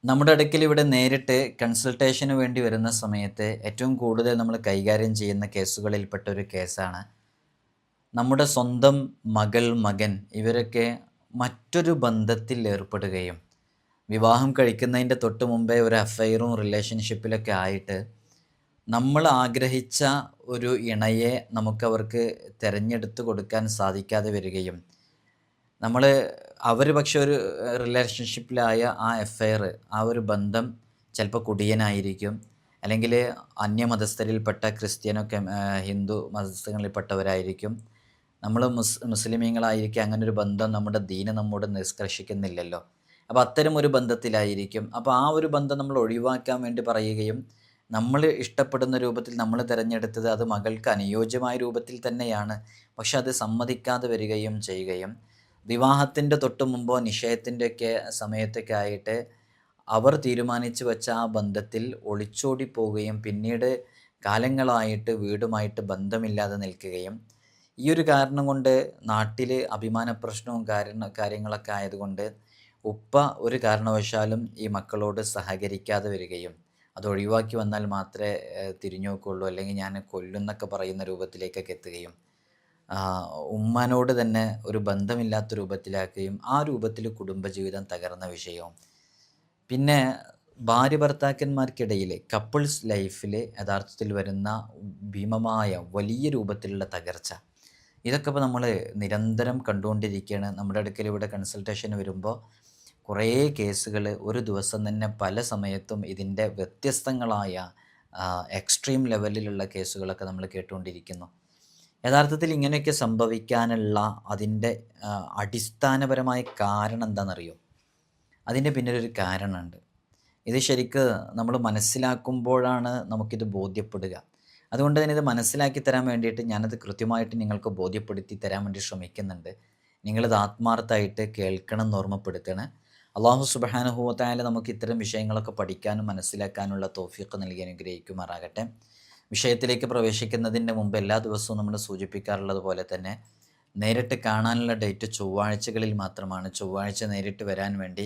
നമ്മുടെ അടുക്കൽ ഇവിടെ നേരിട്ട് കൺസൾട്ടേഷന് വേണ്ടി വരുന്ന സമയത്ത് ഏറ്റവും കൂടുതൽ നമ്മൾ കൈകാര്യം ചെയ്യുന്ന കേസുകളിൽപ്പെട്ട ഒരു കേസാണ് നമ്മുടെ സ്വന്തം മകൾ, മകൻ ഇവരൊക്കെ മറ്റൊരു ബന്ധത്തിൽ ഏർപ്പെടുകയും വിവാഹം കഴിക്കുന്നതിൻ്റെ തൊട്ട് മുമ്പേ ഒരു അഫെയറും റിലേഷൻഷിപ്പിലൊക്കെ ആയിട്ട് നമ്മൾ ആഗ്രഹിച്ച ഒരു ഇണയെ നമുക്കവർക്ക് തിരഞ്ഞെടുത്ത് കൊടുക്കാൻ സാധിക്കാതെ വരികയും നമ്മൾ അവർ പക്ഷെ ഒരു റിലേഷൻഷിപ്പിലായ ആ അഫെയർ, ആ ഒരു ബന്ധം ചിലപ്പോൾ കുടിയനായിരിക്കും, അല്ലെങ്കിൽ അന്യമതസ്ഥരിൽപ്പെട്ട ക്രിസ്ത്യനൊക്കെ ഹിന്ദു മതസ്ഥകളിൽപ്പെട്ടവരായിരിക്കും. നമ്മൾ മുസ്ലിമീങ്ങളായിരിക്കും. അങ്ങനെ ഒരു ബന്ധം നമ്മുടെ ദീന് നമ്മോട് നിഷ്കർഷിക്കുന്നില്ലല്ലോ. അപ്പോൾ അത്തരം ഒരു ബന്ധത്തിലായിരിക്കും. അപ്പോൾ ആ ഒരു ബന്ധം നമ്മൾ ഒഴിവാക്കാൻ വേണ്ടി പറയുകയും നമ്മൾ ഇഷ്ടപ്പെടുന്ന രൂപത്തിൽ നമ്മൾ തിരഞ്ഞെടുത്തത് അത് മകൾക്ക് അനുയോജ്യമായ രൂപത്തിൽ തന്നെയാണ്, പക്ഷെ അത് സമ്മതിക്കാതെ വരികയും ചെയ്യുകയും വിവാഹത്തിൻ്റെ തൊട്ട് മുമ്പോ നിശ്ചയത്തിൻ്റെയൊക്കെ സമയത്തൊക്കെ ആയിട്ട് അവർ തീരുമാനിച്ചു വെച്ച ആ ബന്ധത്തിൽ ഒളിച്ചോടി പോവുകയും പിന്നീട് കാലങ്ങളായിട്ട് വീടുമായിട്ട് ബന്ധമില്ലാതെ നിൽക്കുകയും ഈ ഒരു കാരണം കൊണ്ട് നാട്ടിൽ അഭിമാന പ്രശ്നവും കാര്യങ്ങളൊക്കെ ആയതുകൊണ്ട് ഉപ്പ ഒരു കാരണവശാലും ഈ മക്കളോട് സഹകരിക്കാതെ വരികയും അത് ഒഴിവാക്കി വന്നാൽ മാത്രമേ തിരിഞ്ഞു നോക്കുള്ളൂ, അല്ലെങ്കിൽ ഞാൻ കൊല്ലുന്നൊക്കെ പറയുന്ന രൂപത്തിലേക്കൊക്കെ എത്തുകയും ഉമ്മാനോട് തന്നെ ഒരു ബന്ധമില്ലാത്ത രൂപത്തിലാക്കുകയും ആ രൂപത്തിൽ കുടുംബജീവിതം തകർന്ന വിഷയവും. പിന്നെ ഭാര്യ ഭർത്താക്കന്മാർക്കിടയിൽ കപ്പിൾസ് ലൈഫിൽ യഥാർത്ഥത്തിൽ വരുന്ന ഭീമമായ വലിയ രൂപത്തിലുള്ള തകർച്ച, ഇതൊക്കെ ഇപ്പോൾ നമ്മൾ നിരന്തരം കണ്ടുകൊണ്ടിരിക്കുകയാണ്. നമ്മുടെ അടുക്കൽ ഇവിടെ കൺസൾട്ടേഷന് വരുമ്പോൾ കുറേ കേസുകൾ ഒരു ദിവസം തന്നെ പല സമയത്തും ഇതിൻ്റെ വ്യത്യസ്തങ്ങളായ എക്സ്ട്രീം ലെവലിലുള്ള കേസുകളൊക്കെ നമ്മൾ കേട്ടുകൊണ്ടിരിക്കുന്നു. യഥാർത്ഥത്തിൽ ഇങ്ങനെയൊക്കെ സംഭവിക്കാനുള്ള അതിൻ്റെ അടിസ്ഥാനപരമായ കാരണം എന്താണെന്നറിയോ? അതിൻ്റെ പിന്നിലൊരു കാരണമുണ്ട്. ഇത് ശരിക്ക് നമ്മൾ മനസ്സിലാക്കുമ്പോഴാണ് നമുക്കിത് ബോധ്യപ്പെടുക. അതുകൊണ്ട് തന്നെ ഇത് മനസ്സിലാക്കി തരാൻ വേണ്ടിയിട്ട് ഞാനത് കൃത്യമായിട്ട് നിങ്ങൾക്ക് ബോധ്യപ്പെടുത്തി തരാൻ വേണ്ടി ശ്രമിക്കുന്നുണ്ട്. നിങ്ങളിത് ആത്മാർത്ഥമായിട്ട് കേൾക്കണം എന്ന് ഓർമ്മപ്പെടുത്തണം. അള്ളാഹു സുബ്ഹാനഹു വ തആല നമുക്ക് ഇത്തരം വിഷയങ്ങളൊക്കെ പഠിക്കാനും മനസ്സിലാക്കാനുള്ള തൗഫീഖ് നൽകി അനുഗ്രഹിക്കുമാറാകട്ടെ. വിഷയത്തിലേക്ക് പ്രവേശിക്കുന്നതിൻ്റെ മുമ്പ് എല്ലാ ദിവസവും നമ്മൾ സൂചിപ്പിക്കാറുള്ളത് പോലെ തന്നെ നേരിട്ട് കാണാനുള്ള ഡേറ്റ് ചൊവ്വാഴ്ചകളിൽ മാത്രമാണ്. ചൊവ്വാഴ്ച നേരിട്ട് വരാൻ വേണ്ടി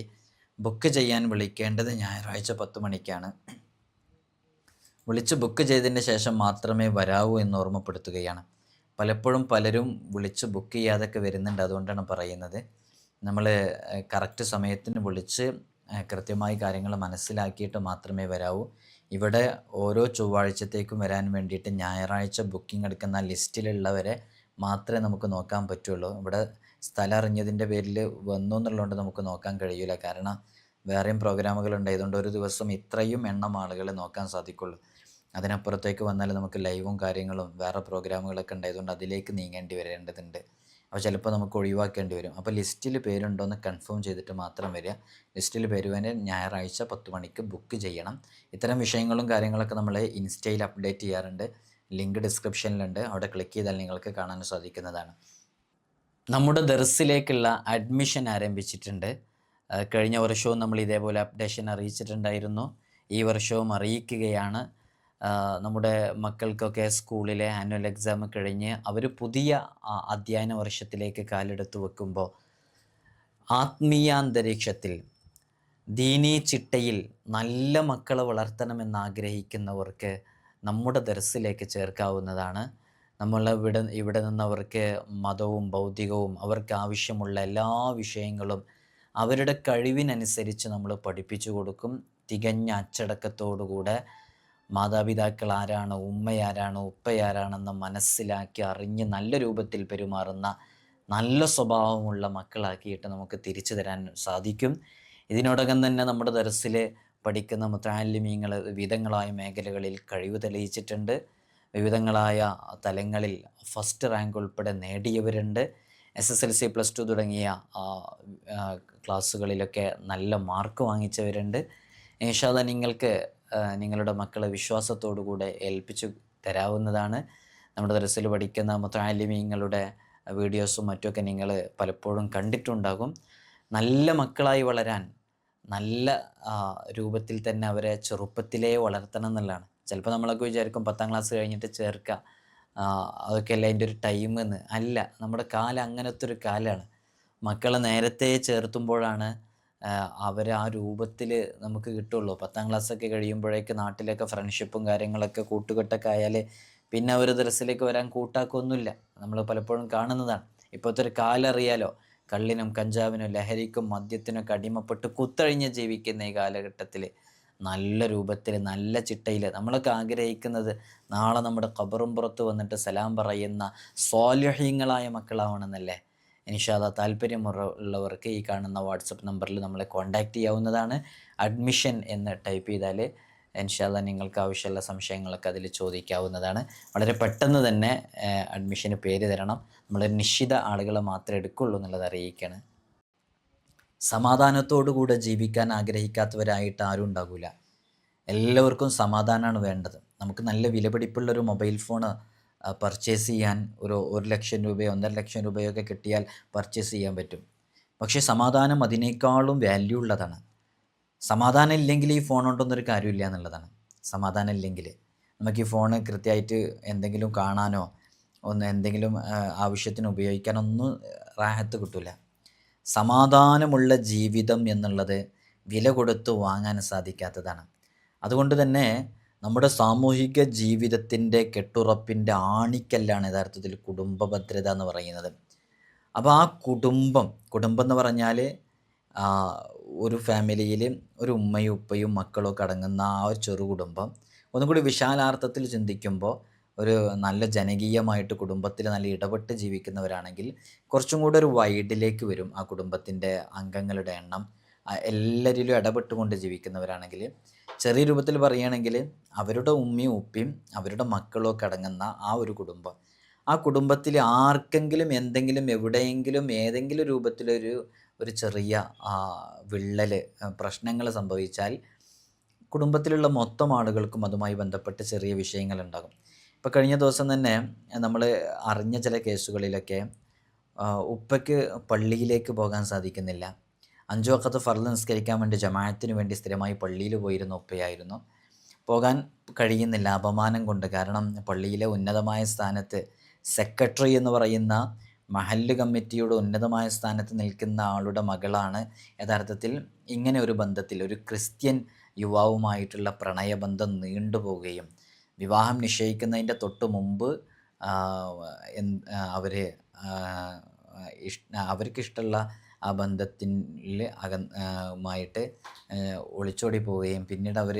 ബുക്ക് ചെയ്യാൻ വിളിക്കേണ്ടത് ഞായറാഴ്ച 10 മണിക്കാണ്. വിളിച്ച് ബുക്ക് ചെയ്തതിന് ശേഷം മാത്രമേ വരാവൂ എന്ന് ഓർമ്മപ്പെടുത്തുകയാണ്. പലപ്പോഴും പലരും വിളിച്ച് ബുക്ക് ചെയ്യാതൊക്കെ വരുന്നുണ്ട്. അതുകൊണ്ടാണ് പറയുന്നത്. നമ്മൾ കറക്റ്റ് സമയത്തിന് വിളിച്ച് കൃത്യമായി കാര്യങ്ങൾ മനസ്സിലാക്കിയിട്ട് മാത്രമേ വരാവൂ. ഇവിടെ ഓരോ ചൊവ്വാഴ്ചത്തേക്കും വരാൻ വേണ്ടിയിട്ട് ഞായറാഴ്ച ബുക്കിംഗ് എടുക്കുന്ന ലിസ്റ്റിലുള്ളവരെ മാത്രമേ നമുക്ക് നോക്കാൻ പറ്റുള്ളൂ. ഇവിടെ സ്ഥലം അറിഞ്ഞതിൻ്റെ പേരിൽ വന്നു എന്നുള്ളതുകൊണ്ട് നമുക്ക് നോക്കാൻ കഴിയില്ല. കാരണം വേറെയും പ്രോഗ്രാമുകൾ ഉണ്ടായതുകൊണ്ട് ഒരു ദിവസം ഇത്രയും എണ്ണം ആളുകളെ നോക്കാൻ സാധിക്കുള്ളൂ. അതിനപ്പുറത്തേക്ക് വന്നാൽ നമുക്ക് ലൈവും കാര്യങ്ങളും വേറെ പ്രോഗ്രാമുകളൊക്കെ ഉണ്ടായതുകൊണ്ട് അതിലേക്ക് നീങ്ങേണ്ടി വരേണ്ടതുണ്ട്. അപ്പോൾ ചിലപ്പോൾ നമുക്ക് ഒഴിവാക്കേണ്ടി വരും. അപ്പോൾ ലിസ്റ്റിൽ പേരുണ്ടോ എന്ന് കൺഫേം ചെയ്തിട്ട് മാത്രം വരിക. ലിസ്റ്റിൽ പേര് വേണ്ടി ഞായറാഴ്ച 10 മണിക്ക് ബുക്ക് ചെയ്യണം. ഇത്തരം വിഷയങ്ങളും കാര്യങ്ങളൊക്കെ നമ്മൾ ഇൻസ്റ്റയിൽ അപ്ഡേറ്റ് ചെയ്യാറുണ്ട്. ലിങ്ക് ഡിസ്ക്രിപ്ഷനിലുണ്ട്. അവിടെ ക്ലിക്ക് ചെയ്താൽ നിങ്ങൾക്ക് കാണാൻ സാധിക്കുന്നതാണ്. നമ്മുടെ ദർസിലേക്കുള്ള അഡ്മിഷൻ ആരംഭിച്ചിട്ടുണ്ട്. കഴിഞ്ഞ വർഷവും നമ്മൾ ഇതേപോലെ അപ്ഡേഷൻ അറിയിച്ചിട്ടുണ്ടായിരുന്നു. ഈ വർഷവും അറിയിക്കുകയാണ്. നമ്മുടെ മക്കൾക്കൊക്കെ സ്കൂളിലെ ആനുവൽ എക്സാം കഴിഞ്ഞ് അവർ പുതിയ അധ്യയന വർഷത്തിലേക്ക് കാലെടുത്ത് വെക്കുമ്പോൾ ആത്മീയാന്തരീക്ഷത്തിൽ ദീനീ ചിട്ടയിൽ നല്ല മക്കളെ വളർത്തണമെന്നാഗ്രഹിക്കുന്നവർക്ക് നമ്മുടെ ദർസിലേക്ക് ചേർക്കാവുന്നതാണ്. ഇവിടെ നിന്നവർക്ക് മതവും ഭൗതികവും അവർക്ക് ആവശ്യമുള്ള എല്ലാ വിഷയങ്ങളും അവരുടെ കഴിവിനനുസരിച്ച് നമ്മൾ പഠിപ്പിച്ചു കൊടുക്കും. തികഞ്ഞ അച്ചടക്കത്തോടുകൂടെ മാതാപിതാക്കൾ ആരാണ്, ഉമ്മയാരാണ്, ഉപ്പയാരാണെന്ന് മനസ്സിലാക്കി അറിഞ്ഞ് നല്ല രൂപത്തിൽ പെരുമാറുന്ന നല്ല സ്വഭാവമുള്ള മക്കളാക്കിയിട്ട് നമുക്ക് തിരിച്ചു തരാൻ സാധിക്കും. ഇതിനോടകം തന്നെ നമ്മുടെ ദർസിൽ പഠിക്കുന്ന മുതഅല്ലിമീങ്ങൾ വിവിധങ്ങളായ മേഖലകളിൽ കഴിവ് തെളിയിച്ചിട്ടുണ്ട്. വിവിധങ്ങളായ തലങ്ങളിൽ ഫസ്റ്റ് റാങ്ക് ഉൾപ്പെടെ നേടിയവരുണ്ട്. SSLC +2 തുടങ്ങിയ ക്ലാസ്സുകളിലൊക്കെ നല്ല മാർക്ക് വാങ്ങിച്ചവരുണ്ട്. ഇൻഷാ അല്ലാഹ് നിങ്ങൾക്ക് നിങ്ങളുടെ മക്കളെ വിശ്വാസത്തോടുകൂടെ ഏൽപ്പിച്ചു തരാവുന്നതാണ്. നമ്മുടെ ദർസിൽ പഠിക്കുന്ന മുതഅല്ലിമീങ്ങളുടെ വീഡിയോസും മറ്റുമൊക്കെ നിങ്ങൾ പലപ്പോഴും കണ്ടിട്ടുണ്ടാകും. നല്ല മക്കളായി വളരാൻ നല്ല രൂപത്തിൽ തന്നെ അവരെ ചെറുപ്പത്തിലേ വളർത്തണം എന്നുള്ളതാണ്. ചിലപ്പോൾ നമ്മളൊക്കെ വിചാരിക്കും 10ാം ക്ലാസ് കഴിഞ്ഞിട്ട് ചേർക്കുക, അതൊക്കെയല്ല അതിൻ്റെ ഒരു ടൈം എന്ന്. അല്ല, നമ്മുടെ കാലം അങ്ങനത്തെ ഒരു കാലമാണ്. മക്കളെ നേരത്തെ ചേർത്തുമ്പോഴാണ് അവർ ആ രൂപത്തിൽ നമുക്ക് കിട്ടുള്ളൂ. 10ാം ക്ലാസ്സൊക്കെ കഴിയുമ്പോഴേക്ക് നാട്ടിലൊക്കെ ഫ്രണ്ട്ഷിപ്പും കാര്യങ്ങളൊക്കെ കൂട്ടുകെട്ടൊക്കെ ആയാൽ പിന്നെ അവർ ദർസിലേക്ക് വരാൻ കൂട്ടാക്കൊന്നുമില്ല. നമ്മൾ പലപ്പോഴും കാണുന്നതാണ്. ഇപ്പോഴത്തെ ഒരു കാലം അറിയാലോ, കള്ളിനും കഞ്ചാവിനും ലഹരിക്കും മദ്യത്തിനൊക്കെ അടിമപ്പെട്ട് കുത്തഴിഞ്ഞ് ജീവിക്കുന്ന ഈ കാലഘട്ടത്തിൽ നല്ല രൂപത്തിൽ നല്ല ചിട്ടയിൽ നമ്മളൊക്കെ ആഗ്രഹിക്കുന്നത് നാളെ നമ്മുടെ ഖബറും പുറത്ത് വന്നിട്ട് സലാം പറയുന്ന സ്വാലിഹീങ്ങളായ മക്കളാവണമെന്നല്ലേ. ഇൻഷാ അല്ലാഹ് താല്പര്യമുള്ളവർക്ക് ഈ കാണുന്ന വാട്സപ്പ് നമ്പറിൽ നമ്മളെ കോൺടാക്റ്റ് ചെയ്യാവുന്നതാണ്. അഡ്മിഷൻ എന്ന് ടൈപ്പ് ചെയ്താൽ ഇൻഷാ അല്ലാഹ് നിങ്ങൾക്ക് ആവശ്യമുള്ള സംശയങ്ങളൊക്കെ അതിൽ ചോദിക്കാവുന്നതാണ്. വളരെ പെട്ടെന്ന് തന്നെ അഡ്മിഷന് പേര് തരണം. നമ്മൾ നിശ്ചിത ആളുകളെ മാത്രമേ എടുക്കുള്ളൂ എന്നുള്ളത് അറിയിക്കുകയാണ്. സമാധാനത്തോടുകൂടെ ജീവിക്കാൻ ആഗ്രഹിക്കാത്തവരായിട്ട് ആരും ഉണ്ടാകില്ല. എല്ലാവർക്കും സമാധാനമാണ് വേണ്ടത്. നമുക്ക് നല്ല വിലപിടിപ്പുള്ളൊരു മൊബൈൽ ഫോൺ പർച്ചേസ് ചെയ്യാൻ ഒരു 1,00,000 രൂപയോ 1,50,000 രൂപയോ ഒക്കെ കിട്ടിയാൽ പർച്ചേസ് ചെയ്യാൻ പറ്റും. പക്ഷേ സമാധാനം അതിനേക്കാളും വാല്യൂ ഉള്ളതാണ്. സമാധാനം ഇല്ലെങ്കിൽ ഈ ഫോൺ കൊണ്ടൊന്നൊരു കാര്യമില്ല എന്നുള്ളതാണ്. സമാധാനം ഇല്ലെങ്കിൽ നമുക്ക് ഈ ഫോൺ കൃത്യമായിട്ട് എന്തെങ്കിലും കാണാനോ എന്തെങ്കിലും ആവശ്യത്തിന് ഉപയോഗിക്കാനൊന്നും റാഹത്ത് കിട്ടില്ല. സമാധാനമുള്ള ജീവിതം എന്നുള്ളത് വില കൊടുത്ത് വാങ്ങാൻ സാധിക്കാത്തതാണ്. അതുകൊണ്ട് തന്നെ നമ്മുടെ സാമൂഹിക ജീവിതത്തിൻ്റെ കെട്ടുറപ്പിൻ്റെ ആണിക്കല്ലാണ് യഥാർത്ഥത്തിൽ കുടുംബ ഭദ്രത എന്ന് പറയുന്നത്. അപ്പോൾ ആ കുടുംബം എന്ന് പറഞ്ഞാൽ ഒരു ഫാമിലിയിൽ ഒരു ഉമ്മയും ഉപ്പയും മക്കളൊക്കെ അടങ്ങുന്ന ആ ഒരു ചെറു കുടുംബം ഒന്നും കൂടി വിശാലാർത്ഥത്തിൽ ചിന്തിക്കുമ്പോൾ ഒരു നല്ല ജനകീയമായിട്ട് കുടുംബത്തിൽ നല്ല ഇടപെട്ട് ജീവിക്കുന്നവരാണെങ്കിൽ കുറച്ചും കൂടെ ഒരു വൈഡിലേക്ക് വരും ആ കുടുംബത്തിൻ്റെ അംഗങ്ങളുടെ എണ്ണം. എല്ലാവരിലും ഇടപെട്ടുകൊണ്ട് ജീവിക്കുന്നവരാണെങ്കിൽ ചെറിയ രൂപത്തിൽ പറയുകയാണെങ്കിൽ അവരുടെ ഉമ്മയും ഉപ്പയും അവരുടെ മക്കളും ഒക്കെ അടങ്ങുന്ന ആ ഒരു കുടുംബം, ആ കുടുംബത്തിൽ ആർക്കെങ്കിലും എന്തെങ്കിലും എവിടെയെങ്കിലും ഏതെങ്കിലും രൂപത്തിലൊരു ചെറിയ വിള്ളൽ പ്രശ്നങ്ങൾ സംഭവിച്ചാൽ കുടുംബത്തിലുള്ള മൊത്തം ആളുകൾക്കും അതുമായി ബന്ധപ്പെട്ട് ചെറിയ വിഷയങ്ങളുണ്ടാകും. ഇപ്പോൾ കഴിഞ്ഞ ദിവസം തന്നെ നമ്മൾ അറിഞ്ഞ ചില കേസുകളിലൊക്കെ ഉപ്പയ്ക്ക് പള്ളിയിലേക്ക് പോകാൻ സാധിക്കുന്നില്ല. 5 വഖത്ത് ഫർള് നിസ്കരിക്കാൻ വേണ്ടി ജമാഅത്തിന് വേണ്ടി സ്ഥിരമായി പള്ളിയിൽ പോയിരുന്ന ഉപ്പയായിരുന്നു. പോകാൻ കഴിയുന്നില്ല അപമാനം കൊണ്ട്. കാരണം പള്ളിയിലെ ഉന്നതമായ സ്ഥാനത്ത് സെക്രട്ടറി എന്ന് പറയുന്ന മഹല്ല് കമ്മിറ്റിയുടെ ഉന്നതമായ സ്ഥാനത്ത് നിൽക്കുന്ന ആളുടെ മകളാണ് യഥാർത്ഥത്തിൽ ഇങ്ങനെ ഒരു ബന്ധത്തിൽ ഒരു ക്രിസ്ത്യൻ യുവാവുമായിട്ടുള്ള പ്രണയബന്ധം നീണ്ടുപോവുകയും വിവാഹം നിശ്ചയിക്കുന്നതിൻ്റെ തൊട്ട് മുമ്പ് അവർക്കിഷ്ടമുള്ള ആ ബന്ധത്തിൽ മായിട്ട് ഒളിച്ചോടി പോവുകയും പിന്നീട് അവർ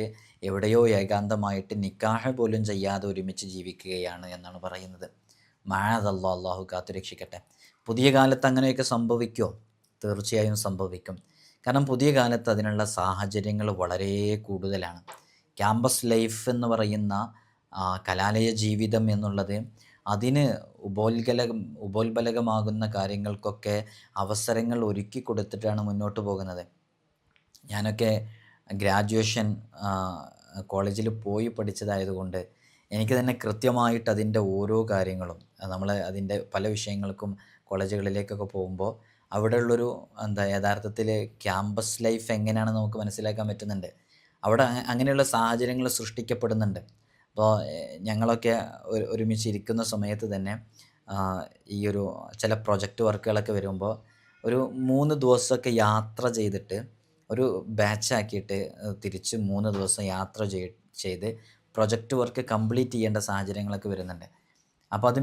എവിടെയോ ഏകാന്തമായിട്ട് നിക്കാഹ് പോലും ചെയ്യാതെ ഒരുമിച്ച് ജീവിക്കുകയാണ് എന്നാണ് പറയുന്നത്. മഅദല്ലാഹ്, അല്ലാഹു കാത്തുരക്ഷിക്കട്ടെ. പുതിയ കാലത്ത് അങ്ങനെയൊക്കെ സംഭവിക്കുമോ? തീർച്ചയായും സംഭവിക്കും. കാരണം പുതിയ കാലത്ത് അതിനുള്ള സാഹചര്യങ്ങൾ വളരെ കൂടുതലാണ്. ക്യാമ്പസ് ലൈഫ് എന്ന് പറയുന്ന കലാലയ ജീവിതം എന്നുള്ളത് അതിന് ഉപോത്ബലകമാകുന്ന കാര്യങ്ങൾക്കൊക്കെ അവസരങ്ങൾ ഒരുക്കി കൊടുത്തിട്ടാണ് മുന്നോട്ട് പോകുന്നത്. ഞാനൊക്കെ ഗ്രാജുവേഷൻ കോളേജിൽ പോയി പഠിച്ചതായതുകൊണ്ട് എനിക്ക് തന്നെ കൃത്യമായിട്ട് അതിൻ്റെ ഓരോ കാര്യങ്ങളും നമ്മൾ അതിൻ്റെ പല വിഷയങ്ങൾക്കും കോളേജുകളിലേക്കൊക്കെ പോകുമ്പോൾ അവിടെയുള്ളൊരു യഥാർത്ഥത്തിൽ ക്യാമ്പസ് ലൈഫ് എങ്ങനെയാണെന്ന് നമുക്ക് മനസ്സിലാക്കാൻ പറ്റുന്നുണ്ട്. അവിടെ അങ്ങനെയുള്ള സാഹചര്യങ്ങൾ സൃഷ്ടിക്കപ്പെടുന്നുണ്ട്. അപ്പോൾ ഞങ്ങളൊക്കെ ഒരുമിച്ച് ഇരിക്കുന്ന സമയത്ത് തന്നെ ഈ ഒരു ചില പ്രൊജക്റ്റ് വർക്കുകളൊക്കെ വരുമ്പോൾ ഒരു 3 ദിവസമൊക്കെ യാത്ര ചെയ്തിട്ട് ഒരു ബാച്ചാക്കിയിട്ട് തിരിച്ച് 3 ദിവസം യാത്ര ചെയ്ത് പ്രൊജക്റ്റ് വർക്ക് കംപ്ലീറ്റ് ചെയ്യേണ്ട സാഹചര്യങ്ങളൊക്കെ വരുന്നുണ്ട്. അപ്പോൾ അത്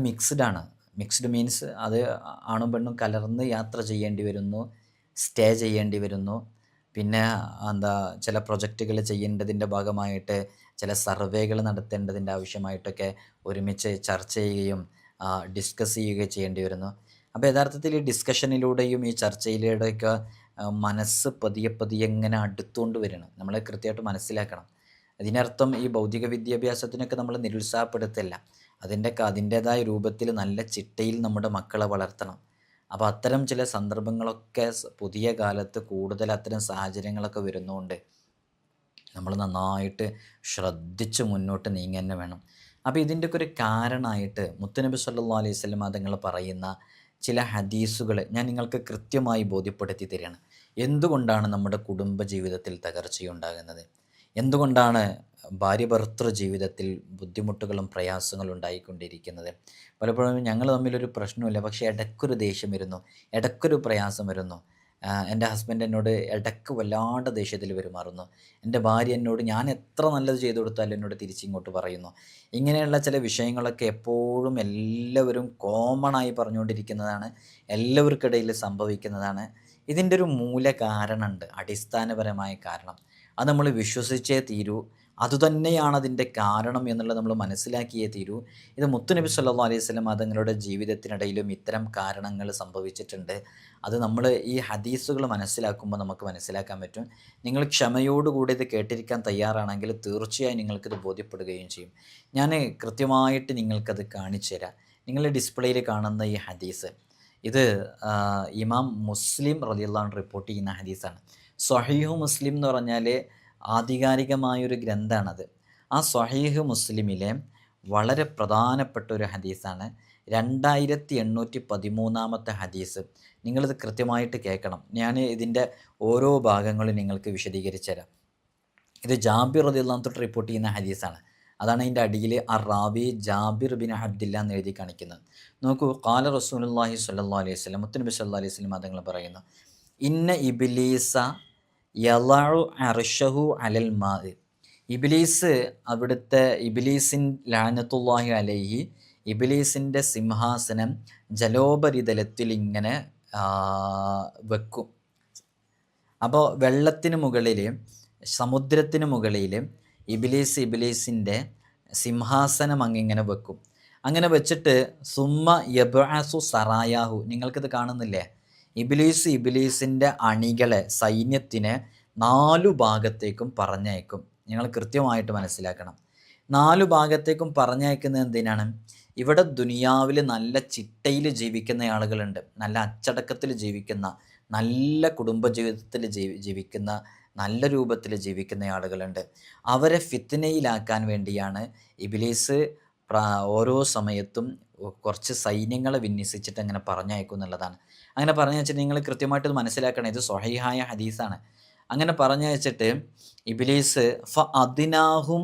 മിക്സ്ഡ് മീൻസ് അത് ആണും പെണ്ണും കലർന്ന് യാത്ര ചെയ്യേണ്ടി വരുന്നു, സ്റ്റേ ചെയ്യേണ്ടി വരുന്നു. പിന്നെ ചില പ്രൊജക്റ്റുകൾ ചെയ്യേണ്ടതിൻ്റെ ഭാഗമായിട്ട് ചില സർവേകൾ നടത്തേണ്ടതിൻ്റെ ആവശ്യമായിട്ടൊക്കെ ഒരുമിച്ച് ചർച്ച ചെയ്യുകയും ഡിസ്കസ് ചെയ്യുകയും ചെയ്യേണ്ടി വരുന്നു. അപ്പോൾ യഥാർത്ഥത്തിൽ ഈ ഡിസ്കഷനിലൂടെയും ഈ ചർച്ചയിലൂടെയൊക്കെ മനസ്സ് പതിയെ ഇങ്ങനെ അടുത്തുകൊണ്ട് വരണം. നമ്മൾ കൃത്യമായിട്ട് മനസ്സിലാക്കണം. അതിനർത്ഥം ഈ ഭൗതിക വിദ്യാഭ്യാസത്തിനൊക്കെ നമ്മൾ നിരുത്സാഹപ്പെടുത്തില്ല. അതിൻ്റേതായ രൂപത്തിൽ നല്ല ചിട്ടയിൽ നമ്മുടെ മക്കളെ വളർത്തണം. അപ്പോൾ അത്തരം ചില സന്ദർഭങ്ങളൊക്കെ പുതിയ കാലത്ത് കൂടുതൽ അത്തരം സാഹചര്യങ്ങളൊക്കെ വരുന്നതുകൊണ്ട് നമ്മൾ നന്നായിട്ട് ശ്രദ്ധിച്ച് മുന്നോട്ട് നീങ്ങുക തന്നെ വേണം. അപ്പോൾ ഇതിൻ്റെയൊക്കെ ഒരു കാരണമായിട്ട് മുത്തുനബി സല്ലല്ലാഹു അലൈഹി വസല്ലം തങ്ങൾ പറയുന്ന ചില ഹദീസുകൾ ഞാൻ നിങ്ങൾക്ക് കൃത്യമായി ബോധ്യപ്പെടുത്തി തരികയാണ്. എന്തുകൊണ്ടാണ് നമ്മുടെ കുടുംബ ജീവിതത്തിൽ തകർച്ചയുണ്ടാകുന്നത്? എന്തുകൊണ്ടാണ് ഭാര്യ ഭർത്തൃ ജീവിതത്തിൽ ബുദ്ധിമുട്ടുകളും പ്രയാസങ്ങളും ഉണ്ടായിക്കൊണ്ടിരിക്കുന്നത്? പലപ്പോഴും ഞങ്ങൾ തമ്മിലൊരു പ്രശ്നമില്ല, പക്ഷേ ഇടയ്ക്കൊരു ദേഷ്യം വരുന്നു, ഇടയ്ക്കൊരു പ്രയാസം വരുന്നു. എൻ്റെ ഹസ്ബൻഡ് എന്നോട് ഇടയ്ക്ക് വല്ലാണ്ട് ദേഷ്യത്തിൽ പെരുമാറുന്നു. എൻ്റെ ഭാര്യ എന്നോട് ഞാൻ എത്ര നല്ലത് ചെയ്തു കൊടുത്താലും എന്നോട് തിരിച്ചിങ്ങോട്ട് പറയുന്നു. ഇങ്ങനെയുള്ള ചില വിഷയങ്ങളൊക്കെ എപ്പോഴും എല്ലാവരും കോമണായി പറഞ്ഞുകൊണ്ടിരിക്കുന്നതാണ്, എല്ലാവർക്കിടയിൽ സംഭവിക്കുന്നതാണ്. ഇതിൻ്റെ ഒരു മൂല കാരണമുണ്ട്, അടിസ്ഥാനപരമായ കാരണം. അത് നമ്മൾ വിശ്വസിച്ചേ തീരൂ. അതുതന്നെയാണ് അതിൻ്റെ കാരണം എന്നുള്ളത് നമ്മൾ മനസ്സിലാക്കിയേ തീരൂ. ഇത് മുത്തുനബി സല്ലല്ലാഹു അലൈഹി വസല്ലം തങ്ങളുടെ ജീവിതത്തിനിടയിലും ഇത്തരം കാരണങ്ങൾ സംഭവിച്ചിട്ടുണ്ട്. അത് നമ്മൾ ഈ ഹദീസുകൾ മനസ്സിലാക്കുമ്പോൾ നമുക്ക് മനസ്സിലാക്കാൻ പറ്റും. നിങ്ങൾ ക്ഷമയോടുകൂടി ഇത് കേട്ടിരിക്കാൻ തയ്യാറാണെങ്കിൽ തീർച്ചയായും നിങ്ങൾക്കിത് ബോധ്യപ്പെടുകയും ചെയ്യും. ഞാൻ കൃത്യമായിട്ട് നിങ്ങൾക്കത് കാണിച്ചു തരാം. നിങ്ങൾ ഡിസ്പ്ലേയിൽ കാണുന്ന ഈ ഹദീസ്, ഇത് ഇമാം മുസ്ലിം റളിയല്ലാഹു അൻഹു റിപ്പോർട്ട് ചെയ്യുന്ന ഹദീസാണ്. സ്വഹീഹു മുസ്ലിം എന്ന് പറഞ്ഞാൽ ആധികാരികമായൊരു ഗ്രന്ഥമാണത്. ആ സ്വഹീഹ് മുസ്ലിമിലെ വളരെ പ്രധാനപ്പെട്ട ഒരു ഹദീസാണ്. 2813 ഹദീസ്. നിങ്ങളിത് കൃത്യമായിട്ട് കേൾക്കണം. ഞാൻ ഇതിൻ്റെ ഓരോ ഭാഗങ്ങളും നിങ്ങൾക്ക് വിശദീകരിച്ചു തരാം. ഇത് ജാബിർ റളിയല്ലാഹു അൻഹു റിപ്പോർട്ട് ചെയ്യുന്ന ഹദീസാണ്. അതാണ് അതിൻ്റെ അടിയിൽ അറാബി ജാബിർ ബിൻ അബ്ദില്ല എന്ന് എഴുതി കാണിക്കുന്നത്. നോക്കൂ, ഖാല റസൂലുള്ളാഹി സ്വല്ലല്ലാഹു അലൈഹി വസല്ലം, മുത്തുനബി സല്ലല്ലാഹു അലൈഹി വസല്ലം തങ്ങൾ പറയുന്നു, ഇന്ന ഇബ്ലീസ യളഉ അർശഹു അലൽ മാ. ഇബ്ലീസ്, അവിടുത്തെ ഇബ്ലീസിൻ ലഅനത്തുല്ലാഹി അലൈഹി, ഇബ്ലീസിൻ്റെ സിംഹാസനം ജലോപരിതലത്തിൽ ഇങ്ങനെ വെക്കും. അപ്പോൾ വെള്ളത്തിന് മുകളിൽ, സമുദ്രത്തിന് മുകളിൽ ഇബ്ലീസിൻ്റെ സിംഹാസനം അങ്ങിങ്ങനെ വെക്കും. അങ്ങനെ വെച്ചിട്ട് സുമ്മ യബ്അസു സറായാഹു, നിങ്ങൾക്കിത് കാണുന്നില്ലേ? ഇബ്ലീസിൻ്റെ അണികളെ, സൈന്യത്തിനെ 4 ഭാഗത്തേക്കും പറഞ്ഞയക്കും. നിങ്ങൾ കൃത്യമായിട്ട് മനസ്സിലാക്കണം. 4 ഭാഗത്തേക്കും പറഞ്ഞയക്കുന്നത് എന്തിനാണ്? ഇവിടെ ദുനിയാവിൽ നല്ല ചിട്ടയിൽ ജീവിക്കുന്ന ആളുകളുണ്ട്, നല്ല അച്ചടക്കത്തിൽ ജീവിക്കുന്ന, നല്ല കുടുംബജീവിതത്തിൽ ജീവിക്കുന്ന, നല്ല രൂപത്തിൽ ജീവിക്കുന്ന ആളുകളുണ്ട്. അവരെ ഫിത്നയിലാക്കാൻ വേണ്ടിയാണ് ഇബ്ലീസ് ഓരോ സമയത്തും കുറച്ച് സൈന്യങ്ങളെ വിന്യസിച്ചിട്ട് അങ്ങനെ പറഞ്ഞയക്കും എന്നുള്ളതാണ്. അങ്ങനെ പറഞ്ഞയച്ചിട്ട് നിങ്ങൾ കൃത്യമായിട്ട് മനസ്സിലാക്കണം, ഇത് സ്വഹീഹായ ഹദീസാണ്. അങ്ങനെ പറഞ്ഞയച്ചിട്ട് ഇബ്ലീസ് ഫ അദ്നാഹും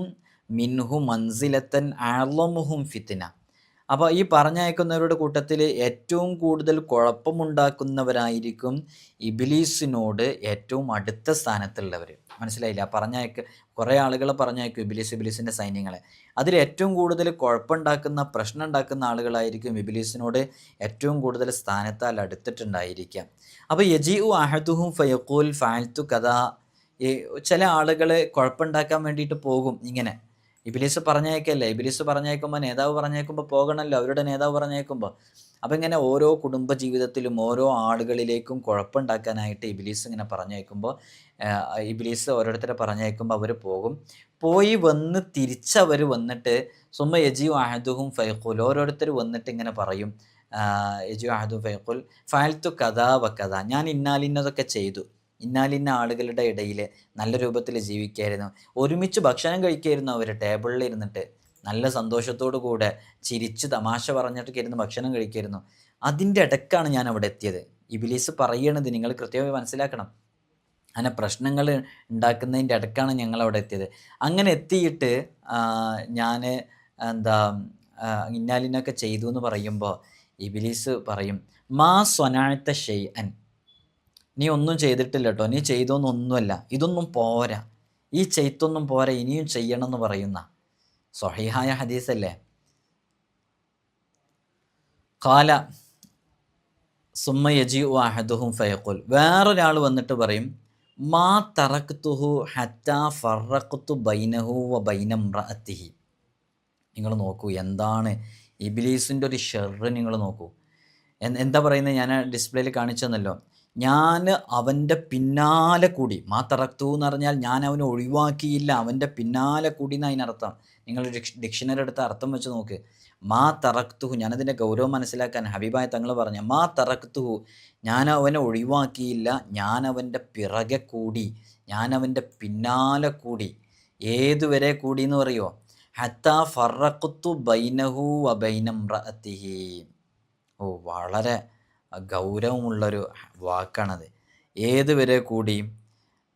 മിൻഹു മൻസിലത്തൻ അഅ്ളമുഹും ഫിത്ന. അപ്പോൾ ഈ പറഞ്ഞയക്കുന്നവരുടെ കൂട്ടത്തിൽ ഏറ്റവും കൂടുതൽ കുഴപ്പമുണ്ടാക്കുന്നവരായിരിക്കും ഇബ്ലീസിനോട് ഏറ്റവും അടുത്ത സ്ഥാനത്തുള്ളവർ. മനസ്സിലായില്ല? കുറേ ആളുകളെ പറഞ്ഞയക്കും ഇബ്ലീസിൻ്റെ സൈന്യങ്ങളെ. അതിൽ ഏറ്റവും കൂടുതൽ കുഴപ്പമുണ്ടാക്കുന്ന, പ്രശ്നം ഉണ്ടാക്കുന്ന ആളുകളായിരിക്കും ഇബ്ലീസിനോട് ഏറ്റവും കൂടുതൽ സ്ഥാനത്താൽ അടുത്തിട്ടുണ്ടായിരിക്കുക. അപ്പോൾ യജീഉ അഹദുഹും ഫയഖൂൽ ഫഅൽതു കദാ. ഈ ചില ആളുകൾ കുഴപ്പമുണ്ടാക്കാൻ വേണ്ടിയിട്ട് പോകും. ഇങ്ങനെ ഇബ്ലീസ് പറഞ്ഞയക്കല്ലേ, ഇബ്ലീസ് പറഞ്ഞയക്കുമ്പോൾ, നേതാവ് പറഞ്ഞയക്കുമ്പോൾ പോകണമല്ലോ, അവരുടെ നേതാവ് പറഞ്ഞയക്കുമ്പോൾ. അപ്പോൾ ഇങ്ങനെ ഓരോ കുടുംബ ജീവിതത്തിലും ഓരോ ആളുകളിലേക്കും കുഴപ്പമുണ്ടാക്കാനായിട്ട് ഇബ്ലീസ് ഇങ്ങനെ പറഞ്ഞയക്കുമ്പോൾ, ഇബ്ലീസ് ഓരോരുത്തരെ പറഞ്ഞയക്കുമ്പോൾ അവർ പോകും. പോയി വന്ന് തിരിച്ചവർ വന്നിട്ട് സുമ്മ യജീഉ അഹദുഹും ഫയഖൂൽ, ഓരോരുത്തർ വന്നിട്ട് ഇങ്ങനെ പറയും, യജീഉ അഹദുഹും ഫയഖൂൽ ഫഅൽതു കദാ വ കദാ, ഞാൻ ഇന്നാലിന്നതൊക്കെ ചെയ്തു, ഇന്നാലിന്ന ആളുകളുടെ ഇടയിൽ നല്ല രൂപത്തിൽ ജീവിക്കായിരുന്നു, ഒരുമിച്ച് ഭക്ഷണം കഴിക്കായിരുന്നു, അവർ ടേബിളിൽ ഇരുന്നിട്ട് നല്ല സന്തോഷത്തോടു കൂടെ ചിരിച്ച് തമാശ പറഞ്ഞിട്ടൊക്കെ ഇരുന്ന് ഭക്ഷണം കഴിക്കായിരുന്നു. അതിൻ്റെ ഇടയ്ക്കാണ് ഞാൻ അവിടെ എത്തിയത്. ഇബ്ലീസ് പറയണത് നിങ്ങൾ കൃത്യമായി മനസ്സിലാക്കണം. അങ്ങനെ പ്രശ്നങ്ങൾ ഉണ്ടാക്കുന്നതിൻ്റെ ഇടയ്ക്കാണ് ഞങ്ങൾ അവിടെ എത്തിയത്. അങ്ങനെ എത്തിയിട്ട് ഞാൻ ഇന്നാലിനൊക്കെ ചെയ്തു എന്ന് പറയുമ്പോൾ ഇബ്ലീസ് പറയും, മാ സ്വനാഅത ഷൈഅൻ, നീ ഒന്നും ചെയ്തിട്ടില്ല കേട്ടോ, നീ ചെയ്തോന്നൊന്നുമല്ല, ഇതൊന്നും പോരാ, ഈ ചെയ്ത്തൊന്നും പോരാ, ഇനിയും ചെയ്യണം എന്ന് പറയുന്ന സ്വഹീഹായ ഹദീസല്ലേ. ഖാല സുമ്മ യജീഉ അഹദുഹും ഫയഖൂൽ, വേറൊരാൾ വന്നിട്ട് പറയും, മാ തറക്തുഹു ഹത്താ ഫറഖ്തു ബൈനഹു വ ബൈന ഇംറഅതിഹി. നിങ്ങൾ നോക്കൂ, എന്താണ് ഇബ്ലീസിൻ്റെ ഒരു ഷർറ്. നിങ്ങൾ നോക്കൂ എന്താ പറയുന്നത്. ഞാൻ ഡിസ്പ്ലേയിൽ കാണിച്ചെന്നല്ലോ, ഞാൻ അവൻ്റെ പിന്നാലെ കൂടി, മാ തറക്തു എന്ന് പറഞ്ഞാൽ ഞാൻ അവനെ ഒഴിവാക്കിയില്ല, അവൻ്റെ പിന്നാലെ കൂടി എന്ന് അതിനർത്ഥം. നിങ്ങൾ ഡിക്ഷണറി എടുത്ത അർത്ഥം വെച്ച് നോക്ക്. മാ തറക്തുഹു, ഞാനതിൻ്റെ ഗൗരവം മനസ്സിലാക്കാൻ ഹബീബായ തങ്ങൾ പറഞ്ഞ മാ തറക്തുഹു, ഞാൻ അവനെ ഒഴിവാക്കിയില്ല, ഞാൻ അവൻ്റെ പിറകെ കൂടി, ഞാൻ അവൻ്റെ പിന്നാലെ കൂടി. ഏതുവരെ കൂടി എന്ന് പറയുമോ? ഹത്താ ഫറഖ്തു ബൈനഹു വ ബൈന ഇംറഅതിഹി. ഓ, വളരെ ഗൗരവമുള്ളൊരു വാക്കാണത്. ഏതുവരെ കൂടി?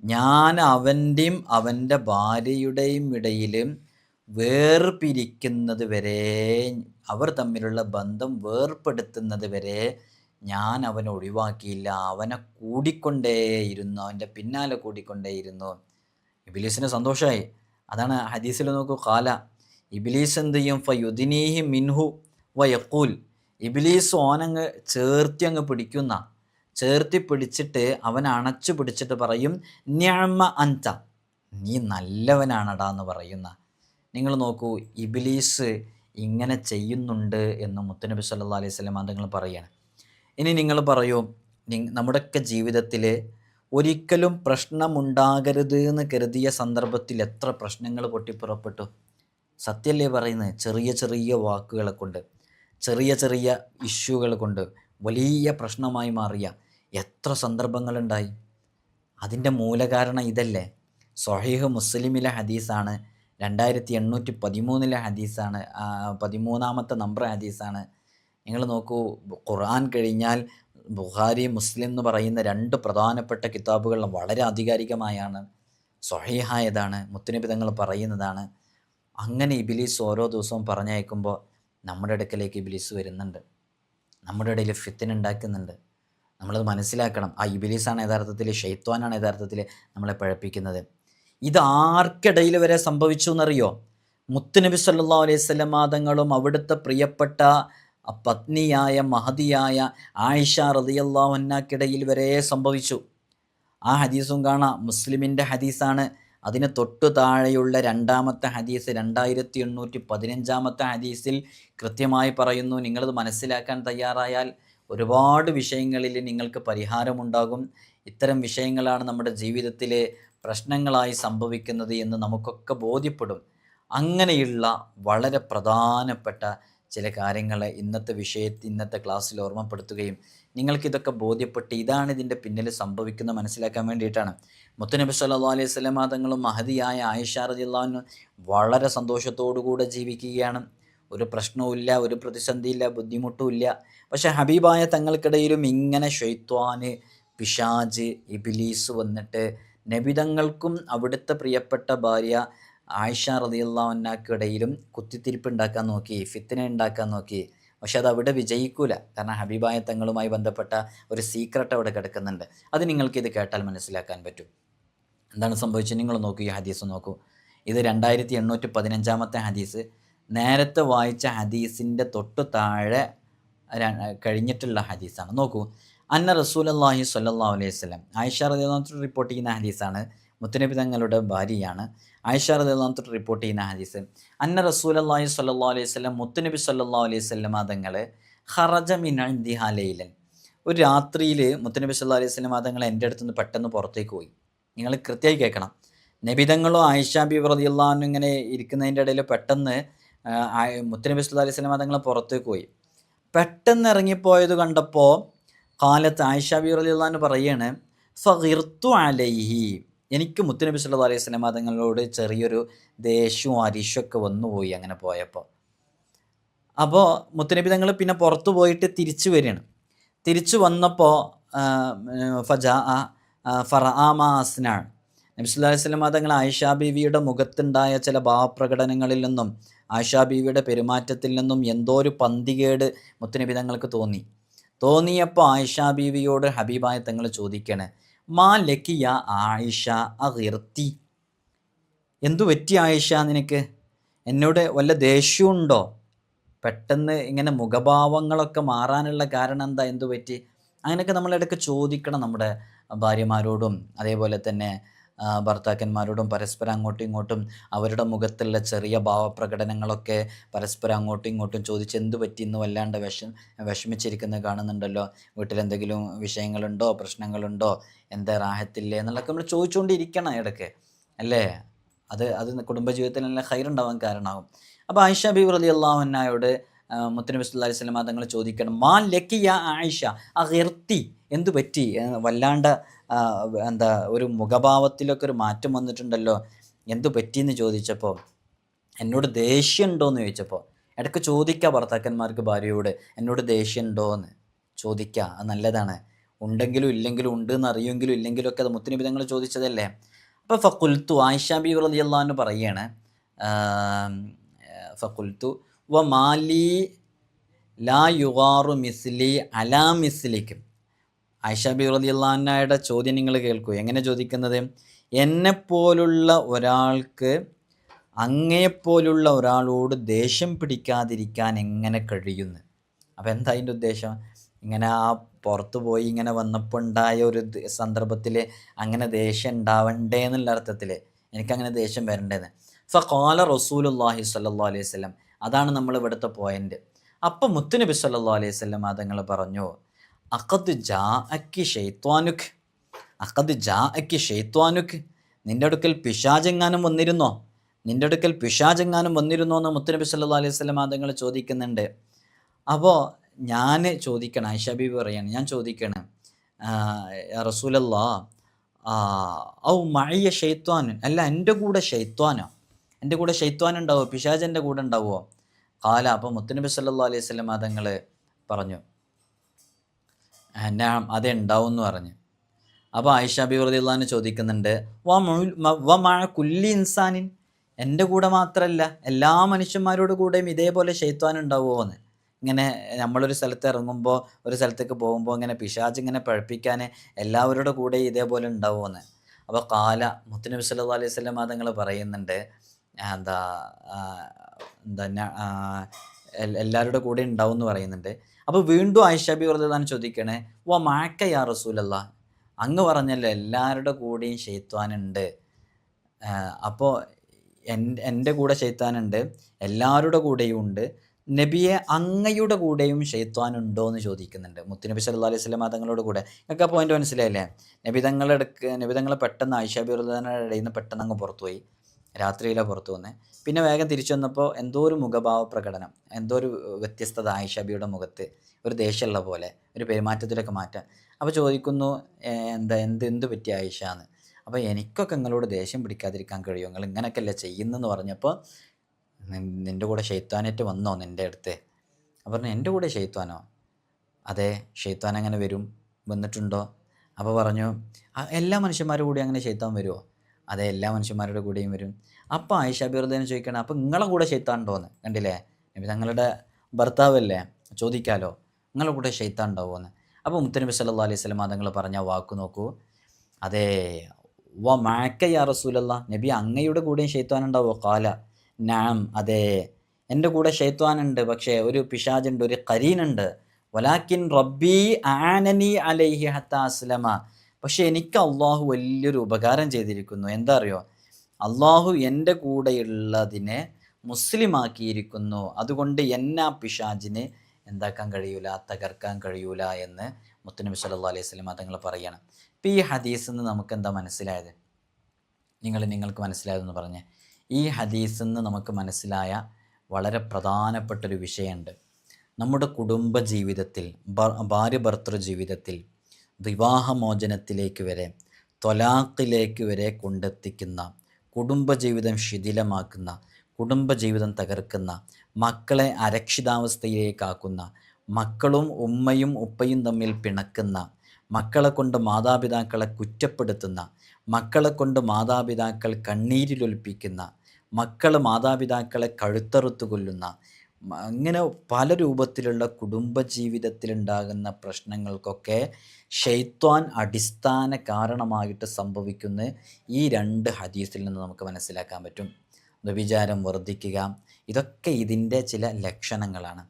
ഞാൻ അവൻ്റെയും അവൻ്റെ ഭാര്യയുടെയും ഇടയിൽ വേർപിരിക്കുന്നത് വരെ, അവർ തമ്മിലുള്ള ബന്ധം വേർപ്പെടുത്തുന്നത് വരെ ഞാൻ അവനെ ഒഴിവാക്കിയില്ല, അവനെ കൂടിക്കൊണ്ടേയിരുന്നു, അവൻ്റെ പിന്നാലെ കൂടിക്കൊണ്ടേയിരുന്നു. ഇബിലീസിന് സന്തോഷമായി. അതാണ് ഹദീസിൽ നോക്കൂ, ഖാല, ഇബിലീസ് എന്ത് ചെയ്യും, ഫയുദിനീഹി മിൻഹു വയക്കൂൽ, ഇബിലീസ് ഓനങ്ങ് ചേർത്തി പിടിക്കുന്ന, ചേർത്തി പിടിച്ചിട്ട് അവൻ അണച്ചു പിടിച്ചിട്ട് പറയും, നിഅമ അൻത, നീ നല്ലവനാണടാ എന്ന് പറയുന്ന. നിങ്ങൾ നോക്കൂ, ഇബിലീസ് ഇങ്ങനെ ചെയ്യുന്നുണ്ട് എന്ന് മുത്തുനബി സല്ലല്ലാഹു അലൈഹി വസല്ലം നിങ്ങൾ പറയുകയാണ്. ഇനി നിങ്ങൾ പറയൂ, നമ്മുടെയൊക്കെ ജീവിതത്തിൽ ഒരിക്കലും പ്രശ്നമുണ്ടാകരുത് എന്ന് കരുതിയ സന്ദർഭത്തിൽ എത്ര പ്രശ്നങ്ങൾ പൊട്ടിപ്പുറപ്പെട്ടു. സത്യമല്ലേ പറയുന്നത്? ചെറിയ ചെറിയ വാക്കുകളെ കൊണ്ട്, ചെറിയ ചെറിയ ഇഷ്യൂകൾ കൊണ്ട് വലിയ പ്രശ്നമായി മാറിയ എത്ര സന്ദർഭങ്ങളുണ്ടായി. അതിൻ്റെ മൂലകാരണം ഇതല്ലേ? സ്വഹീഹ് മുസ്ലിമിലെ ഹദീസാണ്, 2813 ഹദീസാണ്, 13ാമത്തെ നമ്പർ ഹദീസാണ്. നിങ്ങൾ നോക്കൂ, ഖുർആൻ കഴിഞ്ഞാൽ ബുഖാരി, മുസ്ലിം എന്ന് പറയുന്ന 2 പ്രധാനപ്പെട്ട കിതാബുകൾ വളരെ ആധികാരികമായാണ്, സ്വഹീഹായതാണ്, മുത്തുനബി തങ്ങൾ പറയുന്നതാണ്. അങ്ങനെ ഇബിലീസ് ഓരോ ദിവസവും പറഞ്ഞയക്കുമ്പോൾ നമ്മുടെ അടുക്കലേക്ക് ഇബിലീസ് വരുന്നുണ്ട്, നമ്മുടെ ഇടയിൽ ഫിത്ന ഉണ്ടാക്കുന്നുണ്ട്. നമ്മളത് മനസ്സിലാക്കണം. ആ ഇബിലീസാണ് യഥാർത്ഥത്തിൽ, ഷൈത്വാനാണ് യഥാർത്ഥത്തിൽ നമ്മളെ പഴപ്പിക്കുന്നത്. ഇത് ആർക്കിടയിൽ വരെ സംഭവിച്ചു എന്നറിയോ? മുത്തുനബി സല്ലല്ലാഹു അലൈഹി വസല്ലം തങ്ങളും അവിടുത്തെ പ്രിയപ്പെട്ട പത്നിയായ മഹദിയായ ആയിഷ റളിയല്ലാഹു അൻഹയ്ക്കിടയിൽ വരെ സംഭവിച്ചു. ആ ഹദീസും കാണാം, മുസ്ലിമിൻ്റെ ഹദീസാണ്. അതിന് തൊട്ടു താഴെയുള്ള 2ാമത്തെ ഹദീസ്, 2815 ഹദീസിൽ കൃത്യമായി പറയുന്നു. നിങ്ങളത് മനസ്സിലാക്കാൻ തയ്യാറായാൽ ഒരുപാട് വിഷയങ്ങളിൽ നിങ്ങൾക്ക് പരിഹാരമുണ്ടാകും. ഇത്തരം വിഷയങ്ങളാണ് നമ്മുടെ ജീവിതത്തിൽ പ്രശ്നങ്ങളായി സംഭവിക്കുന്നത് എന്ന് നമുക്കൊക്കെ ബോധ്യപ്പെടും. അങ്ങനെയുള്ള വളരെ പ്രധാനപ്പെട്ട ചില കാര്യങ്ങൾ ഇന്നത്തെ ക്ലാസ്സിൽ ഓർമ്മപ്പെടുത്തുകയും നിങ്ങൾക്കിതൊക്കെ ബോധ്യപ്പെട്ട് ഇതാണ് ഇതിൻ്റെ പിന്നിൽ സംഭവിക്കുന്നത് മനസ്സിലാക്കാൻ വേണ്ടിയിട്ടാണ്. മുത്തുനബി സല്ലല്ലാഹു അലൈഹി വസല്ലം തങ്ങളും മഹദിയായ ആയിഷ റളിയല്ലാഹു അൻഹ വളരെ സന്തോഷത്തോടുകൂടെ ജീവിക്കുകയാണ്. ഒരു പ്രശ്നവുമില്ല, ഒരു പ്രതിസന്ധിയില്ല, ബുദ്ധിമുട്ടുമില്ല. പക്ഷെ ഹബീബായ തങ്ങൾക്കിടയിലും ഇങ്ങനെ ശൈത്വാന്, പിശാജ്, ഇബ്ലീസ് വന്നിട്ട് നബിതങ്ങൾക്കും അവിടുത്തെ പ്രിയപ്പെട്ട ഭാര്യ ആയിഷ റളിയല്ലാഹു അൻഹയ്ക്കിടയിലും കുത്തിത്തിരിപ്പ് ഉണ്ടാക്കാൻ നോക്കി, ഫിത്ന ഉണ്ടാക്കാൻ നോക്കി. പക്ഷെ അത് അവിടെ വിജയിക്കൂല. കാരണം ഹബീബായ തങ്ങളുമായി ബന്ധപ്പെട്ട ഒരു സീക്രട്ട് അവിടെ കിടക്കുന്നുണ്ട്. അത് നിങ്ങൾക്കിത് കേട്ടാൽ മനസ്സിലാക്കാൻ പറ്റും. എന്താണ് സംഭവിച്ചത്? നിങ്ങൾ നോക്കൂ, ഈ ഹദീസ് നോക്കൂ. ഇത് 2815 ഹദീസ്. നേരത്തെ വായിച്ച ഹദീസിൻ്റെ തൊട്ടു താഴെ കഴിഞ്ഞിട്ടുള്ള ഹദീസാണ്. നോക്കൂ, അന്ന റസൂലുള്ളാഹി സ്വല്ലല്ലാഹു അലൈഹി വസല്ലം, ആയിഷ റളിയല്ലാഹു അൻഹ റിപ്പോർട്ട് ചെയ്യുന്ന ഹദീസാണ്. മുത്തുനബി തങ്ങളുടെ ഭാര്യയാണ് ആയിഷ റളിയല്ലാഹു അൻഹ റിപ്പോർട്ട് ചെയ്യുന്ന ഹദീസ്. അന്ന റസൂലുള്ളാഹി സ്വല്ലല്ലാഹു അലൈഹി വസല്ലം, മുത്തുനബി സ്വല്ലല്ലാഹു അലൈഹി വസല്ലം തങ്ങൾ ഖറജ മിൻ ഇൻദിഹാ ലൈലൻ, ഒരു രാത്രിയിൽ മുത്തുനബി സ്വല്ലല്ലാഹു അലൈഹി വസല്ലം തങ്ങൾ എൻ്റെ അടുത്ത് നിന്ന് പെട്ടെന്ന് പുറത്തേക്ക് പോയി. നിങ്ങൾ കൃത്യമായി കേൾക്കണം. നബിതങ്ങളും ആയിഷ ബീവി റളിയല്ലാഹു അൻഹ ഇങ്ങനെ ഇരിക്കുന്നതിൻ്റെ ഇടയിൽ പെട്ടെന്ന് മുത്തുനബി സ്വല്ലല്ലാഹു അലൈഹി വസല്ലം തങ്ങൾ പുറത്തേക്ക് പോയി. പെട്ടെന്ന് ഇറങ്ങിപ്പോയത് കണ്ടപ്പോൾ ഖാലത്ത്, ആയിഷ ബീവി റളിയല്ലാഹു അൻഹ പറയാണ്, ഫഗിർതു അലൈഹി, എനിക്ക് മുത്തുനബി സല്ലല്ലാഹു അലൈഹി വസല്ലം തങ്ങളോട് ചെറിയൊരു ദേഷ്യവും അരിശമൊക്കെ വന്നുപോയി അങ്ങനെ പോയപ്പോൾ. അപ്പോൾ മുത്തുനബി തങ്ങൾ പിന്നെ പുറത്തു പോയിട്ട് തിരിച്ചു വരികയാണ്. തിരിച്ചു വന്നപ്പോൾ ഫജാ ഫറആമാ അസ്നാൻ, നബി സല്ലല്ലാഹു അലൈഹി വസല്ലം തങ്ങൾ ആയിഷ ബീവിയുടെ മുഖത്തുണ്ടായ ചില ഭാവപ്രകടനങ്ങളിൽ നിന്നും ആയിഷ ബീവിയുടെ പെരുമാറ്റത്തിൽ നിന്നും എന്തോ ഒരു പന്തികേട് മുത്തുനബി തങ്ങൾക്ക് തോന്നിയപ്പോൾ ആയിഷ ബീവിയോട് ഹബീബായ തങ്ങൾ ചോദിക്കുകയാണ്, മാ ലക്കിയ ആയിഷ അഗിർത്തി, എന്തു പറ്റി ആയിഷ നിനക്ക്? എന്നോട് വല്ല ദേഷ്യമുണ്ടോ? പെട്ടെന്ന് ഇങ്ങനെ മുഖഭാവങ്ങളൊക്കെ മാറാനുള്ള കാരണം എന്താ? എന്തു പറ്റി? അങ്ങനെയൊക്കെ നമ്മളിടയ്ക്ക് ചോദിക്കണം നമ്മുടെ ഭാര്യമാരോടും അതേപോലെ തന്നെ ഭർത്താക്കന്മാരോടും. പരസ്പരം അങ്ങോട്ടും ഇങ്ങോട്ടും അവരുടെ മുഖത്തുള്ള ചെറിയ ഭാവപ്രകടനങ്ങളൊക്കെ പരസ്പരം അങ്ങോട്ടും ഇങ്ങോട്ടും ചോദിച്ച് എന്തു പറ്റി, ഇന്ന് വല്ലാണ്ട് വിഷമിച്ചിരിക്കുന്നത് കാണുന്നുണ്ടല്ലോ, വീട്ടിലെന്തെങ്കിലും വിഷയങ്ങളുണ്ടോ, പ്രശ്നങ്ങളുണ്ടോ, എന്താ റാഹത്തില്ലേ എന്നുള്ളതൊക്കെ നമ്മൾ ചോദിച്ചുകൊണ്ടിരിക്കണം ഇടയ്ക്ക്, അല്ലേ? അത് കുടുംബജീവിതത്തിൽ നല്ല ഖൈറുണ്ടാവാൻ കാരണമാകും. അപ്പോൾ ആയിഷ ബീവി റളിയല്ലാഹു അൻഹയോട് മുത്തുനബി സല്ലല്ലാഹു അലൈഹി വസല്ലം തങ്ങൾ ചോദിക്കണം, മാ ലക്കിയ ആയിഷ അഗിർത്തി, എന്തു പറ്റി? വല്ലാണ്ട് എന്താ ഒരു മുഖഭാവത്തിലൊക്കെ ഒരു മാറ്റം വന്നിട്ടുണ്ടല്ലോ, എന്തു പറ്റിയെന്ന് ചോദിച്ചപ്പോൾ, എന്നോട് ദേഷ്യമുണ്ടോ എന്ന് ചോദിച്ചപ്പോൾ, ഇടയ്ക്ക് ചോദിക്കുക ഭർത്താക്കന്മാർക്ക് ഭാര്യയോട്, എന്നോട് ദേഷ്യമുണ്ടോ എന്ന് ചോദിക്കുക, അത് നല്ലതാണ്. ഉണ്ടെങ്കിലും ഇല്ലെങ്കിലും, ഉണ്ട് എന്ന് അറിയുമെങ്കിലും ഇല്ലെങ്കിലും ഒക്കെ അത് മുത്തുനബി തങ്ങൾ ചോദിച്ചതല്ലേ. അപ്പോൾ ഫഖുൽത്തു, ആയിഷ ബീവി റളിയല്ലാഹു അൻഹ പറയാണ്, ഫഖുൽത്തു വ മാലി ലാ യുഗാറു മിസ്ലി അലാ മിസ്ലിക്കും. ആയിഷ ബി റളിയല്ലാഹു അൻഹയുടെ ചോദ്യം നിങ്ങൾ കേൾക്കൂ. എങ്ങനെ ചോദിക്കുന്നത്? എന്നെപ്പോലുള്ള ഒരാൾക്ക് അങ്ങയെപ്പോലുള്ള ഒരാളോട് ദേഷ്യം പിടിക്കാതിരിക്കാൻ എങ്ങനെ കഴിയുന്നു? അപ്പോൾ എന്താ അതിൻ്റെ ഉദ്ദേശം? ഇങ്ങനെ ആ പുറത്ത് പോയി ഇങ്ങനെ വന്നപ്പോൾ ഉണ്ടായ ഒരു സന്ദർഭത്തിൽ അങ്ങനെ ദേഷ്യം ഉണ്ടാവണ്ടേ എന്നുള്ള അർത്ഥത്തിൽ എനിക്കങ്ങനെ ദേഷ്യം വരണ്ടേന്ന്. ഫഖാല റസൂലുള്ളാഹി സ്വല്ലല്ലാഹു അലൈഹി വസല്ലം, അതാണ് നമ്മൾ ഇവിടുത്തെ പോയിന്റ്. അപ്പം മുത്തുനബി സ്വല്ലല്ലാഹു അലൈഹി വസല്ലം തങ്ങൾ പറഞ്ഞു, അഖദ് ജാഅക്കി ഷൈത്വാനുക്, അഖദ് ജാഅക്കി ഷൈത്വാനുക്, നിൻ്റെ അടുക്കൽ പിശാചെങ്ങാനും വന്നിരുന്നോ? നിൻ്റെ അടുക്കൽ പിശാചെങ്ങാനും വന്നിരുന്നോ എന്ന് മുത്തുനബി സല്ലല്ലാഹു അലൈഹി വസല്ലം തങ്ങൾ ചോദിക്കുന്നുണ്ട്. അപ്പോൾ ഞാൻ ചോദിക്കണം, ആയിഷ ബീബി പറയാണ്, ഞാൻ ചോദിക്കണം, റസൂലല്ലാ ഔ മഅയ്യ ഷൈത്വാൻ, അല്ല എൻ്റെ കൂടെ ഷൈത്വാനോ? എൻ്റെ കൂടെ ഷൈത്വാൻ ഉണ്ടാവുമോ? പിശാച് എൻ്റെ കൂടെ ഉണ്ടാവുമോ? കാല, അപ്പോൾ മുത്തുനബി സല്ലല്ലാഹു അലൈഹി വസല്ലം തങ്ങൾ പറഞ്ഞു, ഞാൻ അതെ ഉണ്ടാവും എന്ന് പറഞ്ഞു. അപ്പോൾ ആയിഷ ബീബി റളിയല്ലാഹു അൻഹ ചോദിക്കുന്നുണ്ട്, വ മഅ കുല്ലി ഇൻസാനിൻ, എൻ്റെ കൂടെ മാത്രമല്ല എല്ലാ മനുഷ്യന്മാരോട് കൂടെയും ഇതേപോലെ ഷൈത്വാൻ ഉണ്ടാവുമോ എന്ന്. ഇങ്ങനെ നമ്മളൊരു സ്ഥലത്ത് ഇറങ്ങുമ്പോൾ, ഒരു സ്ഥലത്തേക്ക് പോകുമ്പോൾ ഇങ്ങനെ പിശാച് ഇങ്ങനെ പഴപ്പിക്കാൻ എല്ലാവരുടെ കൂടെ ഇതേപോലെ ഉണ്ടാവുമെന്ന്. അപ്പോൾ കാല, മുത്തുനബി സല്ലല്ലാഹു അലൈഹി വസല്ലം തങ്ങൾ പറയുന്നുണ്ട്, എന്താ എന്താ എല്ലാവരുടെ കൂടെ ഉണ്ടാവും എന്ന് പറയുന്നുണ്ട്. അപ്പോൾ വീണ്ടും ആയിഷ ബി റളിയല്ലാഹു അൻഹ ചോദിക്കണേ, വ മഅക യാ റസൂലല്ലാഹ്, അങ്ങ് പറഞ്ഞല്ലോ എല്ലാവരുടെ കൂടെയും ഷൈത്വാനുണ്ട്, അപ്പോൾ എൻ്റെ കൂടെ ഷൈത്താനുണ്ട്, എല്ലാവരുടെ കൂടെയും ഉണ്ട്, നബിയെ അങ്ങയുടെ കൂടെയും ഷൈത്വാൻ ഉണ്ടോ എന്ന് ചോദിക്കുന്നുണ്ട് മുത്തുനബി സല്ലല്ലാഹു അലൈഹി വസല്ലം തങ്ങളുടെ കൂടെ. നിങ്ങൾക്ക് ആ പോയിന്റ് മനസ്സിലായില്ലേ? നബി തങ്ങളെ പെട്ടെന്ന് ആയിഷ ബി റളിയല്ലാഹു അൻഹയുടെ ഇടയിൽ നിന്ന് പെട്ടെന്ന് അങ്ങ് പുറത്തു പോയി, രാത്രിയിലാണ് പുറത്തു വന്നത്. പിന്നെ വേഗം തിരിച്ചു വന്നപ്പോൾ എന്തോ ഒരു മുഖഭാവ പ്രകടനം, എന്തോ ഒരു വ്യത്യസ്തത ആയിഷ ബിയുടെ മുഖത്ത്, ഒരു ദേഷ്യമുള്ള പോലെ, ഒരു പെരുമാറ്റത്തിലൊക്കെ മാറ്റം. അപ്പോൾ ചോദിക്കുന്നു, എന്ത് പറ്റി ആയിഷ എന്ന്. അപ്പോൾ എനിക്കൊക്കെ നിങ്ങളോട് ദേഷ്യം പിടിക്കാതിരിക്കാൻ കഴിയുമോ? നിങ്ങൾ ഇങ്ങനെയൊക്കെ അല്ലേ ചെയ്യുന്നതെന്ന് പറഞ്ഞപ്പോൾ, നിൻ്റെ കൂടെ ഷൈത്വാനായിട്ട് വന്നോ നിൻ്റെ അടുത്ത്? അപ്പോൾ പറഞ്ഞു, എൻ്റെ കൂടെ ഷൈത്വാനോ? അതെ, ഷൈത്വാൻ അങ്ങനെ വന്നിട്ടുണ്ടോ? അപ്പോൾ പറഞ്ഞു, എല്ലാ മനുഷ്യന്മാരുടെ കൂടെ അങ്ങനെ ഷൈത്വാൻ വരുമോ? അതെ, എല്ലാ മനുഷ്യന്മാരുടെ കൂടെയും വരും. അപ്പോൾ ആയിഷ ബി റളിയല്ലാഹു അൻഹ ചോദിക്കണം, അപ്പോൾ നിങ്ങളെ കൂടെ ഷൈത്താൻ ഉണ്ടോ എന്ന്. കണ്ടില്ലേ, നബി തങ്ങളുടെ ഭർത്താവല്ലേ, ചോദിക്കാലോ നിങ്ങളുടെ കൂടെ ഷൈത്താൻ ഉണ്ടാവുമോ എന്ന്. അപ്പോൾ മുത്തുനബി സല്ലല്ലാഹു അലൈഹി വസല്ലം തങ്ങൾ പറഞ്ഞ വാക്ക് നോക്കൂ, അതെ, വ മഅക യാ റസൂലല്ലാഹ്, നബി അങ്ങയുടെ കൂടെയും ഷൈത്വാൻ ഉണ്ടാവുമോ? കാല നഅം, അതെ, എൻ്റെ കൂടെ ഷൈത്വാനുണ്ട്, പക്ഷേ ഒരു പിശാചുണ്ട്, ഒരു ഖരീനുണ്ട്. വലാക്കിൻ റബ്ബി ആനനി അലൈഹി ഹത്താ അസ്ലമ, പക്ഷേ എനിക്ക് അള്ളാഹു വലിയൊരു ഉപകാരം ചെയ്തിരിക്കുന്നു. എന്താ അറിയോ? അള്ളാഹു എൻ്റെ കൂടെയുള്ളതിനെ മുസ്ലിമാക്കിയിരിക്കുന്നു, അതുകൊണ്ട് എന്നെ ആ പിശാചിന് എന്താക്കാൻ കഴിയൂല, തകർക്കാൻ കഴിയൂല എന്ന് മുത്തുനബി സല്ലല്ലാഹു അലൈഹി വസല്ലം തങ്ങൾ പറയണം. ഇപ്പോൾ ഈ ഹദീസിൽ നിന്ന് നമുക്ക് എന്താ മനസ്സിലായത്? നിങ്ങൾക്ക് മനസ്സിലായതെന്ന് പറഞ്ഞേ. ഈ ഹദീസിൽ നിന്ന് നമുക്ക് മനസ്സിലായ വളരെ പ്രധാനപ്പെട്ടൊരു വിഷയമുണ്ട്. നമ്മുടെ കുടുംബ ജീവിതത്തിൽ, ഭാര്യ ഭർത്തൃ ജീവിതത്തിൽ വിവാഹമോചനത്തിലേക്ക് വരെ, ത്വലാഖിലേക്ക് വരെ കൊണ്ടെത്തിക്കുന്ന, കുടുംബജീവിതം ശിഥിലമാക്കുന്ന, കുടുംബജീവിതം തകർക്കുന്ന, മക്കളെ അരക്ഷിതാവസ്ഥയിലേക്കാക്കുന്ന, മക്കളും ഉമ്മയും ഉപ്പയും തമ്മിൽ പിണക്കുന്ന, മക്കളെ കൊണ്ട് മാതാപിതാക്കളെ കുറ്റപ്പെടുത്തുന്ന, മക്കളെ കൊണ്ട് മാതാപിതാക്കൾ കണ്ണീരിലൊലിപ്പിക്കുന്ന, മക്കൾ മാതാപിതാക്കളെ കഴുത്തറുത്ത് കൊല്ലുന്ന, അങ്ങനെ പല രൂപത്തിലുള്ള കുടുംബജീവിതത്തിലുണ്ടാകുന്ന പ്രശ്നങ്ങൾക്കൊക്കെ ഷൈത്വാൻ അടിസ്ഥാന കാരണമായിട്ട് സംഭവിക്കുന്ന ഈ രണ്ട് ഹദീസിൽ നിന്ന് നമുക്ക് മനസ്സിലാക്കാൻ പറ്റും. വ്യഭിചാരം വർദ്ധിക്കുക, ഇതൊക്കെ ഇതിൻ്റെ ചില ലക്ഷണങ്ങളാണ്.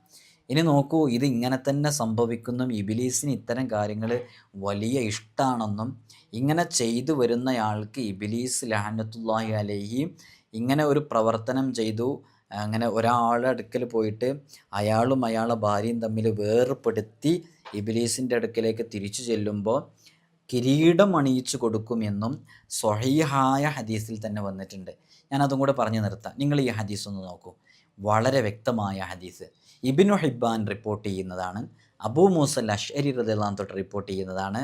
ഇനി നോക്കൂ, ഇത് ഇങ്ങനെ തന്നെ സംഭവിക്കുന്നു. ഇബിലീസിന് ഇത്തരം കാര്യങ്ങൾ വലിയ ഇഷ്ടമാണെന്നും, ഇങ്ങനെ ചെയ്തു വരുന്നയാൾക്ക് ഇബിലീസ് ലഅനത്തുല്ലാഹി അലൈഹി ഇങ്ങനെ ഒരു പ്രവർത്തനം ചെയ്തു, അങ്ങനെ ഒരാളുടെ അടുക്കൽ പോയിട്ട് അയാളും അയാളുടെ ഭാര്യയും തമ്മിൽ വേർപ്പെടുത്തി ഇബിലീസിൻ്റെ അടുക്കലേക്ക് തിരിച്ചു ചെല്ലുമ്പോൾ കിരീടം അണിയിച്ചു കൊടുക്കുമെന്നും സ്വഹീഹായ ഹദീസിൽ തന്നെ വന്നിട്ടുണ്ട്. ഞാനതും കൂടെ പറഞ്ഞു നിർത്താം. നിങ്ങൾ ഈ ഹദീസ് ഒന്ന് നോക്കൂ, വളരെ വ്യക്തമായ ഹദീസ്. ഇബ്നു ഹിബ്ബാൻ റിപ്പോർട്ട് ചെയ്യുന്നതാണ്, അബൂ മൂസൽ അശ്അരി റളിയല്ലാഹു അൻഹു തൊട്ട് റിപ്പോർട്ട് ചെയ്യുന്നതാണ്.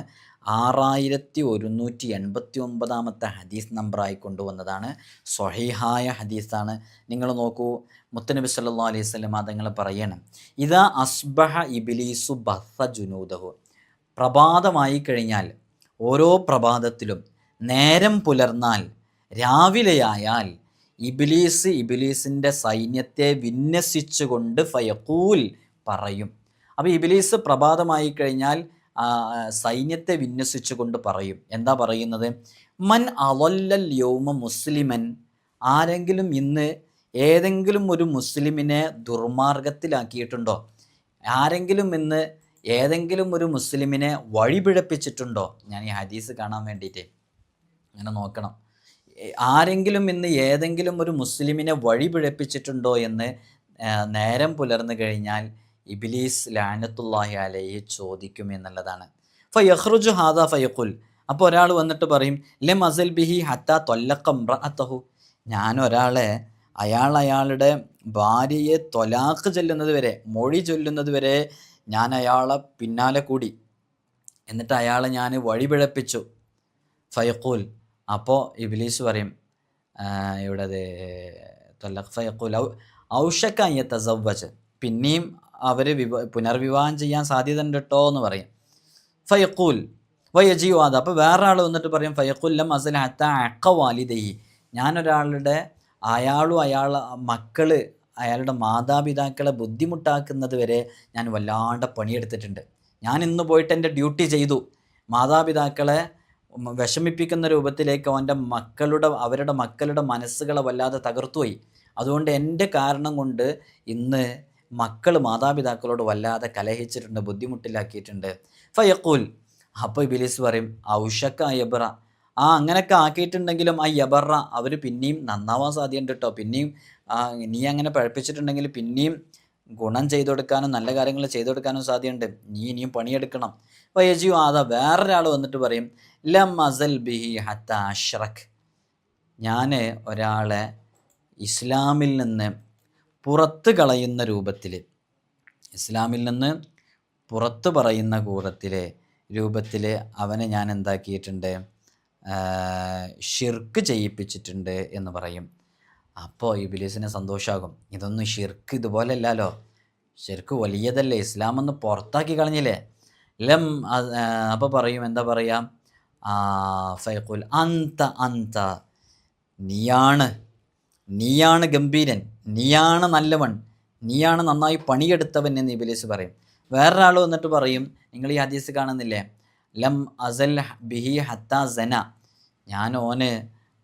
6189 ഹദീസ് നമ്പറായി കൊണ്ടുവന്നതാണ്. സ്വഹീഹായ ഹദീസാണ്. നിങ്ങൾ നോക്കൂ, മുത്തുനബി സല്ലല്ലാഹു അലൈഹി വസല്ലം തങ്ങൾ പറയണം, ഇദാ അസ്ബഹ ഇബ്ലീസു ബസ്സ ജുനൂദഹു, പ്രഭാതമായി കഴിഞ്ഞാൽ, ഓരോ പ്രഭാതത്തിലും നേരം പുലർന്നാൽ, രാവിലെയായാൽ ഇബിലീസിൻ്റെ സൈന്യത്തെ വിന്യസിച്ചുകൊണ്ട് ഫയഖൂൽ പറയും. അപ്പോൾ ഇബ്ലീസ് പ്രഭാതമായി കഴിഞ്ഞാൽ സൈന്യത്തെ വിന്യസിച്ചുകൊണ്ട് പറയും. എന്താ പറയുന്നത്? മൻ അളല്ലൽ യൗമ മുസ്ലിമൻ, ആരെങ്കിലും ഇന്ന് ഏതെങ്കിലും ഒരു മുസ്ലിമിനെ ദുർമാർഗത്തിലാക്കിയിട്ടുണ്ടോ? ആരെങ്കിലും ഇന്ന് ഏതെങ്കിലും ഒരു മുസ്ലിമിനെ വഴിപിഴപ്പിച്ചിട്ടുണ്ടോ? ഞാൻ ഈ ഹദീസ് കാണാൻ വേണ്ടിയിട്ട് അങ്ങനെ നോക്കണം. ആരെങ്കിലും ഇന്ന് ഏതെങ്കിലും ഒരു മുസ്ലിമിനെ വഴിപിഴപ്പിച്ചിട്ടുണ്ടോ എന്ന് നേരം പുലർന്നു കഴിഞ്ഞാൽ ഇബ്ലീസ് ലഅനത്തുല്ലാഹി അലൈഹി ചോദിക്കും എന്നുള്ളതാണ്. ഫയഖ്റുജു ഹാദാ ഫയഖുൽ, അപ്പോൾ ഒരാൾ വന്നിട്ട് പറയും ലം അസൽ ബിഹി ഹത്താ തൊല്ലഖ ഇംറഅതഹു, ഞാൻ ഒരാളെ അയാളുടെ ഭാര്യയെ തൊലാഖ് ചൊല്ലുന്നത് വരെ, മൊഴി ചൊല്ലുന്നത് വരെ ഞാൻ അയാളെ പിന്നാലെ കൂടി, എന്നിട്ട് അയാളെ ഞാൻ വഴിപിഴപ്പിച്ചു. ഫയഖൂൽ, അപ്പോൾ ഇബ്ലീസ് പറയും ഇവിടെ തൊല്ലഖ് ഫയഖൂൽ ഔഷക അൻ യതസവ്വജ്, പിന്നെയും അവർ പുനർവിവാഹം ചെയ്യാൻ സാധ്യത ഉണ്ട് കേട്ടോ എന്ന് പറയും. ഫയഖൂൽ വയജിയു അത്, അപ്പോൾ വേറെ ആൾ വന്നിട്ട് പറയും ഫയഖൂൽ ലം അസൽ ഹത്താ അഖ വാലിദൈഹി, ഞാനൊരാളുടെ അയാളുടെ മക്കൾ, അയാളുടെ മാതാപിതാക്കളെ ബുദ്ധിമുട്ടാക്കുന്നത് വരെ ഞാൻ വല്ലാണ്ട് പണിയെടുത്തിട്ടുണ്ട്. ഞാൻ ഇന്ന് പോയിട്ട് എൻ്റെ ഡ്യൂട്ടി ചെയ്തു, മാതാപിതാക്കളെ വിഷമിപ്പിക്കുന്ന രൂപത്തിലേക്ക് അവരുടെ മക്കളുടെ മനസ്സുകളെ വല്ലാതെ തകർത്തുപോയി. അതുകൊണ്ട് എൻ്റെ കാരണം കൊണ്ട് ഇന്ന് മക്കൾ മാതാപിതാക്കളോട് വല്ലാതെ കലഹിച്ചിട്ടുണ്ട്, ബുദ്ധിമുട്ടിലാക്കിയിട്ടുണ്ട്. ഫയഖൂൽ, അപ്പോൾ ഇബ്ലീസ് പറയും ഔഷക യബ്റ, അങ്ങനെയൊക്കെ ആക്കിയിട്ടുണ്ടെങ്കിലും യബറ, അവർ പിന്നെയും നന്നാവാൻ സാധ്യതയുണ്ട് കേട്ടോ, പിന്നെയും നീ അങ്ങനെ പഴപ്പിച്ചിട്ടുണ്ടെങ്കിൽ പിന്നെയും ഗുണം ചെയ്തു കൊടുക്കാനും നല്ല കാര്യങ്ങൾ ചെയ്തു കൊടുക്കാനും സാധ്യതയുണ്ട്, നീ ഇനിയും പണിയെടുക്കണം. വയജിയു ആദാ, വേറൊരാൾ വന്നിട്ട് പറയും ലം അസൽ ബിഹി ഹത്ത അഷ്റഖ്, ഞാൻ ഒരാളെ ഇസ്ലാമിൽ നിന്ന് പുറത്ത് കളയുന്ന രൂപത്തിൽ, ഇസ്ലാമിൽ നിന്ന് പുറത്ത് പറയുന്ന രൂപത്തിൽ അവനെ ഞാൻ എന്താക്കിയിട്ടുണ്ട്, ഷിർക്ക് ചെയ്യിപ്പിച്ചിട്ടുണ്ട് എന്ന് പറയും. അപ്പോൾ ഇബ്ലീസിന് സന്തോഷമാകും. ഇതൊന്നും ഷിർക്ക് ഇതുപോലെ അല്ലല്ലോ, ഷിർക്ക് വലിയതല്ലേ, ഇസ്ലാമെന്ന് പുറത്താക്കി കളഞ്ഞില്ലേ. ലം, അപ്പോൾ പറയും എന്താ പറയുക, ഫയഖുൽ അന്ത, നീയാണ് ഗംഭീരൻ, നീയാണ് നല്ലവൻ, നീയാണ് നന്നായി പണിയെടുത്തവൻ എന്ന് ഇബ്ലീസ് പറയും. വേറൊരാൾ വന്നിട്ട് പറയും, നിങ്ങൾ ഈ ഹദീസ് കാണുന്നില്ലേ, ലം അസൽ ബിഹി ഹത്താ സന, ഞാൻ ഓന്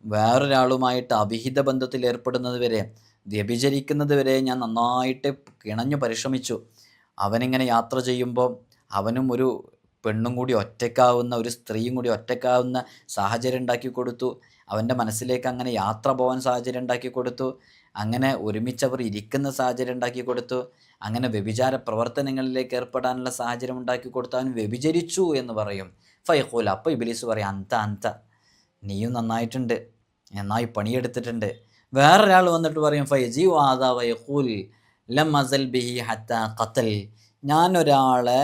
വേറൊരാളുമായിട്ട് അവിഹിത ബന്ധത്തിൽ ഏർപ്പെടുന്നത് വരെ, വ്യഭിചരിക്കുന്നത് വരെ ഞാൻ നന്നായിട്ട് കിണഞ്ഞു പരിശ്രമിച്ചു. അവനിങ്ങനെ യാത്ര ചെയ്യുമ്പോൾ അവനും ഒരു പെണ്ണും കൂടി ഒറ്റയ്ക്കാവുന്ന, ഒരു സ്ത്രീയും കൂടി ഒറ്റയ്ക്കാവുന്ന സാഹചര്യം ഉണ്ടാക്കി കൊടുത്തു. അവൻ്റെ മനസ്സിലേക്ക് അങ്ങനെ യാത്ര പോകാൻ സാഹചര്യം ഉണ്ടാക്കി കൊടുത്തു. അങ്ങനെ ഒരുമിച്ചവർ ഇരിക്കുന്ന സാഹചര്യം ഉണ്ടാക്കി കൊടുത്തു. അങ്ങനെ വ്യഭിചാര പ്രവർത്തനങ്ങളിലേക്ക് ഏർപ്പെടാനുള്ള സാഹചര്യം ഉണ്ടാക്കി കൊടുത്തു. അവൻ വ്യഭിചരിച്ചു എന്ന് പറയും. ഫയഖൂൽ, അപ്പോൾ ഇബ്ലീസ് പറയും അന്ത, നീയും നന്നായിട്ടുണ്ട്, നന്നായി പണിയെടുത്തിട്ടുണ്ട്. വേറൊരാൾ വന്നിട്ട് പറയും ഫയജി വാദ വയഖൂൽ ലം അസൽ ബിഹി ഹത്താ ഖതൽ, ഞാനൊരാളെ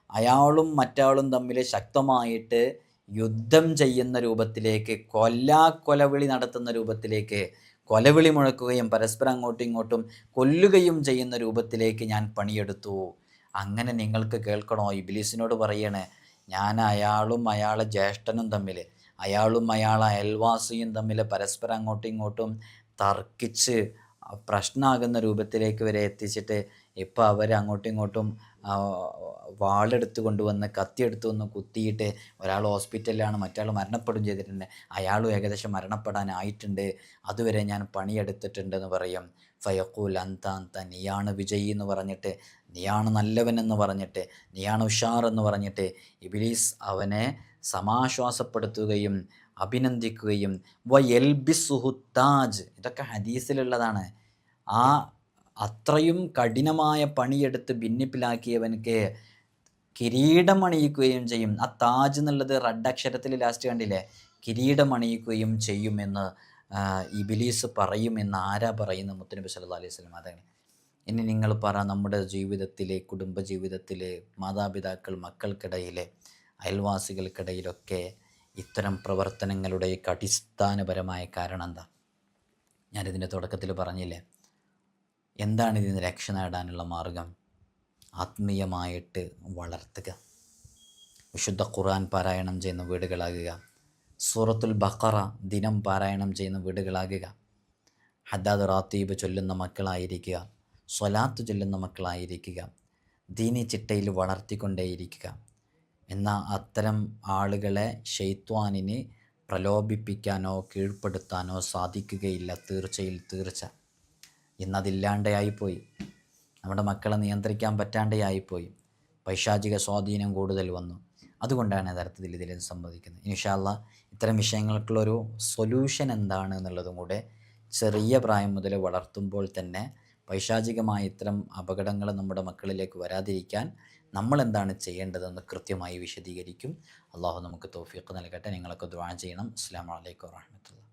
അയാളും മറ്റാളും തമ്മിൽ ശക്തമായിട്ട് യുദ്ധം ചെയ്യുന്ന രൂപത്തിലേക്ക്, കൊലവിളി നടത്തുന്ന രൂപത്തിലേക്ക്, കൊലവിളി മുഴക്കുകയും പരസ്പരം അങ്ങോട്ടും ഇങ്ങോട്ടും കൊല്ലുകയും ചെയ്യുന്ന രൂപത്തിലേക്ക് ഞാൻ പണിയെടുത്തു. അങ്ങനെ നിങ്ങൾക്ക് കേൾക്കണോ? ഇബ്ലീസിനോട് പറയണേ, ഞാൻ അയാളും അയാളെ ജ്യേഷ്ഠനും തമ്മിൽ, അയാളും അയാളെ അയൽവാസിയും തമ്മിൽ പരസ്പരം അങ്ങോട്ടും ഇങ്ങോട്ടും തർക്കിച്ച് പ്രശ്നമാകുന്ന രൂപത്തിലേക്ക് വരെ എത്തിച്ചിട്ട് ഇപ്പോൾ അവർ അങ്ങോട്ടും ഇങ്ങോട്ടും വാളെടുത്ത് കൊണ്ടുവന്ന് കത്തിയെടുത്ത് വന്ന് കുത്തിയിട്ട് ഒരാൾ ഹോസ്പിറ്റലിലാണ്, മറ്റാൾ മരണപ്പെടുകയും ചെയ്തിട്ടുണ്ട്, അയാളും ഏകദേശം മരണപ്പെടാനായിട്ടുണ്ട്, അതുവരെ ഞാൻ പണിയെടുത്തിട്ടുണ്ടെന്ന് പറയും. ഫയഖൂൽ അന്ത, നീയാണ് വിജയി എന്ന് പറഞ്ഞിട്ട്, നീയാണ് നല്ലവനെന്ന് പറഞ്ഞിട്ട്, നീയാണ് ഉഷാറെന്ന് പറഞ്ഞിട്ട് ഇബ്ലീസ് അവനെ സമാശ്വാസപ്പെടുത്തുകയും അഭിനന്ദിക്കുകയും വയൽബിസുഹു താജ്, ഇതൊക്കെ ഹദീസിലുള്ളതാണ്. അത്രയും കഠിനമായ പണിയെടുത്ത് ഭിന്നിപ്പിലാക്കിയവനക്ക് കിരീടം അണിയിക്കുകയും ചെയ്യും. ആ താജ് എന്നുള്ളത് റെഡ് അക്ഷരത്തിൽ ലാസ്റ്റ് കണ്ടില്ലേ, കിരീടം അണിയിക്കുകയും ചെയ്യുമെന്ന് ഇബ്ലീസ് പറയുമെന്ന് ആരാ പറയുന്നത്? മുത്തുനബി സല്ലല്ലാഹു അലൈഹി വസല്ലം. അതാണ്. ഇനി നിങ്ങൾ പറ, നമ്മുടെ ജീവിതത്തിലെ, കുടുംബജീവിതത്തിലെ, മാതാപിതാക്കൾ മക്കൾക്കിടയിലെ, അയൽവാസികൾക്കിടയിലൊക്കെ ഇത്തരം പ്രവർത്തനങ്ങളുടെയൊക്കെ അടിസ്ഥാനപരമായ കാരണം എന്താ? ഞാനിതിൻ്റെ തുടക്കത്തിൽ പറഞ്ഞില്ലേ, എന്താണ് ഇതിന് രക്ഷ നേടാനുള്ള മാർഗം? ആത്മീയമായിട്ട് വളർത്തുക, വിശുദ്ധ ഖുർആൻ പാരായണം ചെയ്യുന്ന വീടുകളാകുക, സൂറത്തുൽ ബഖറ ദിനം പാരായണം ചെയ്യുന്ന വീടുകളാകുക, ഹദ്ദാദ് റാത്തീബ് ചൊല്ലുന്ന മക്കളായിരിക്കുക, സ്വലാത്ത് ചൊല്ലുന്ന മക്കളായിരിക്കുക, ദീനി ചിട്ടയിൽ വളർത്തിക്കൊണ്ടേയിരിക്കുക. എന്നാൽ അത്തരം ആളുകളെ ശൈത്വാനിന് പ്രലോഭിപ്പിക്കാനോ കീഴ്പ്പെടുത്താനോ സാധിക്കുകയില്ല. തീർച്ച. ഇന്നതില്ലാണ്ടായിപ്പോയി. നമ്മുടെ മക്കളെ നിയന്ത്രിക്കാൻ പറ്റാണ്ടായിപ്പോയി. പൈശാചിക സ്വാധീനം കൂടുതൽ വന്നു. അതുകൊണ്ടാണ് യഥാർത്ഥത്തിൽ ഇതിൽ സംഭവിക്കുന്നത്. ഇൻഷാ അല്ലാഹ് ഇത്തരം വിഷയങ്ങൾക്കുള്ളൊരു സൊല്യൂഷൻ എന്താണ് എന്നുള്ളതും കൂടെ ചെറിയ പ്രായം മുതൽ വളർത്തുമ്പോൾ തന്നെ പൈശാചികമായ ഇത്തരം അപകടങ്ങൾ നമ്മുടെ മക്കളിലേക്ക് വരാതിരിക്കാൻ നമ്മൾ എന്താണ് ചെയ്യേണ്ടതെന്ന് കൃത്യമായി വിശദീകരിക്കും. അള്ളാഹു നമുക്ക് തൗഫീഖ് നൽകട്ടെ. നിങ്ങളൊക്കെ ദുആ ചെയ്യണം. അസ്സലാമു അലൈക്കും വറഹ്മത്തുള്ളാഹി.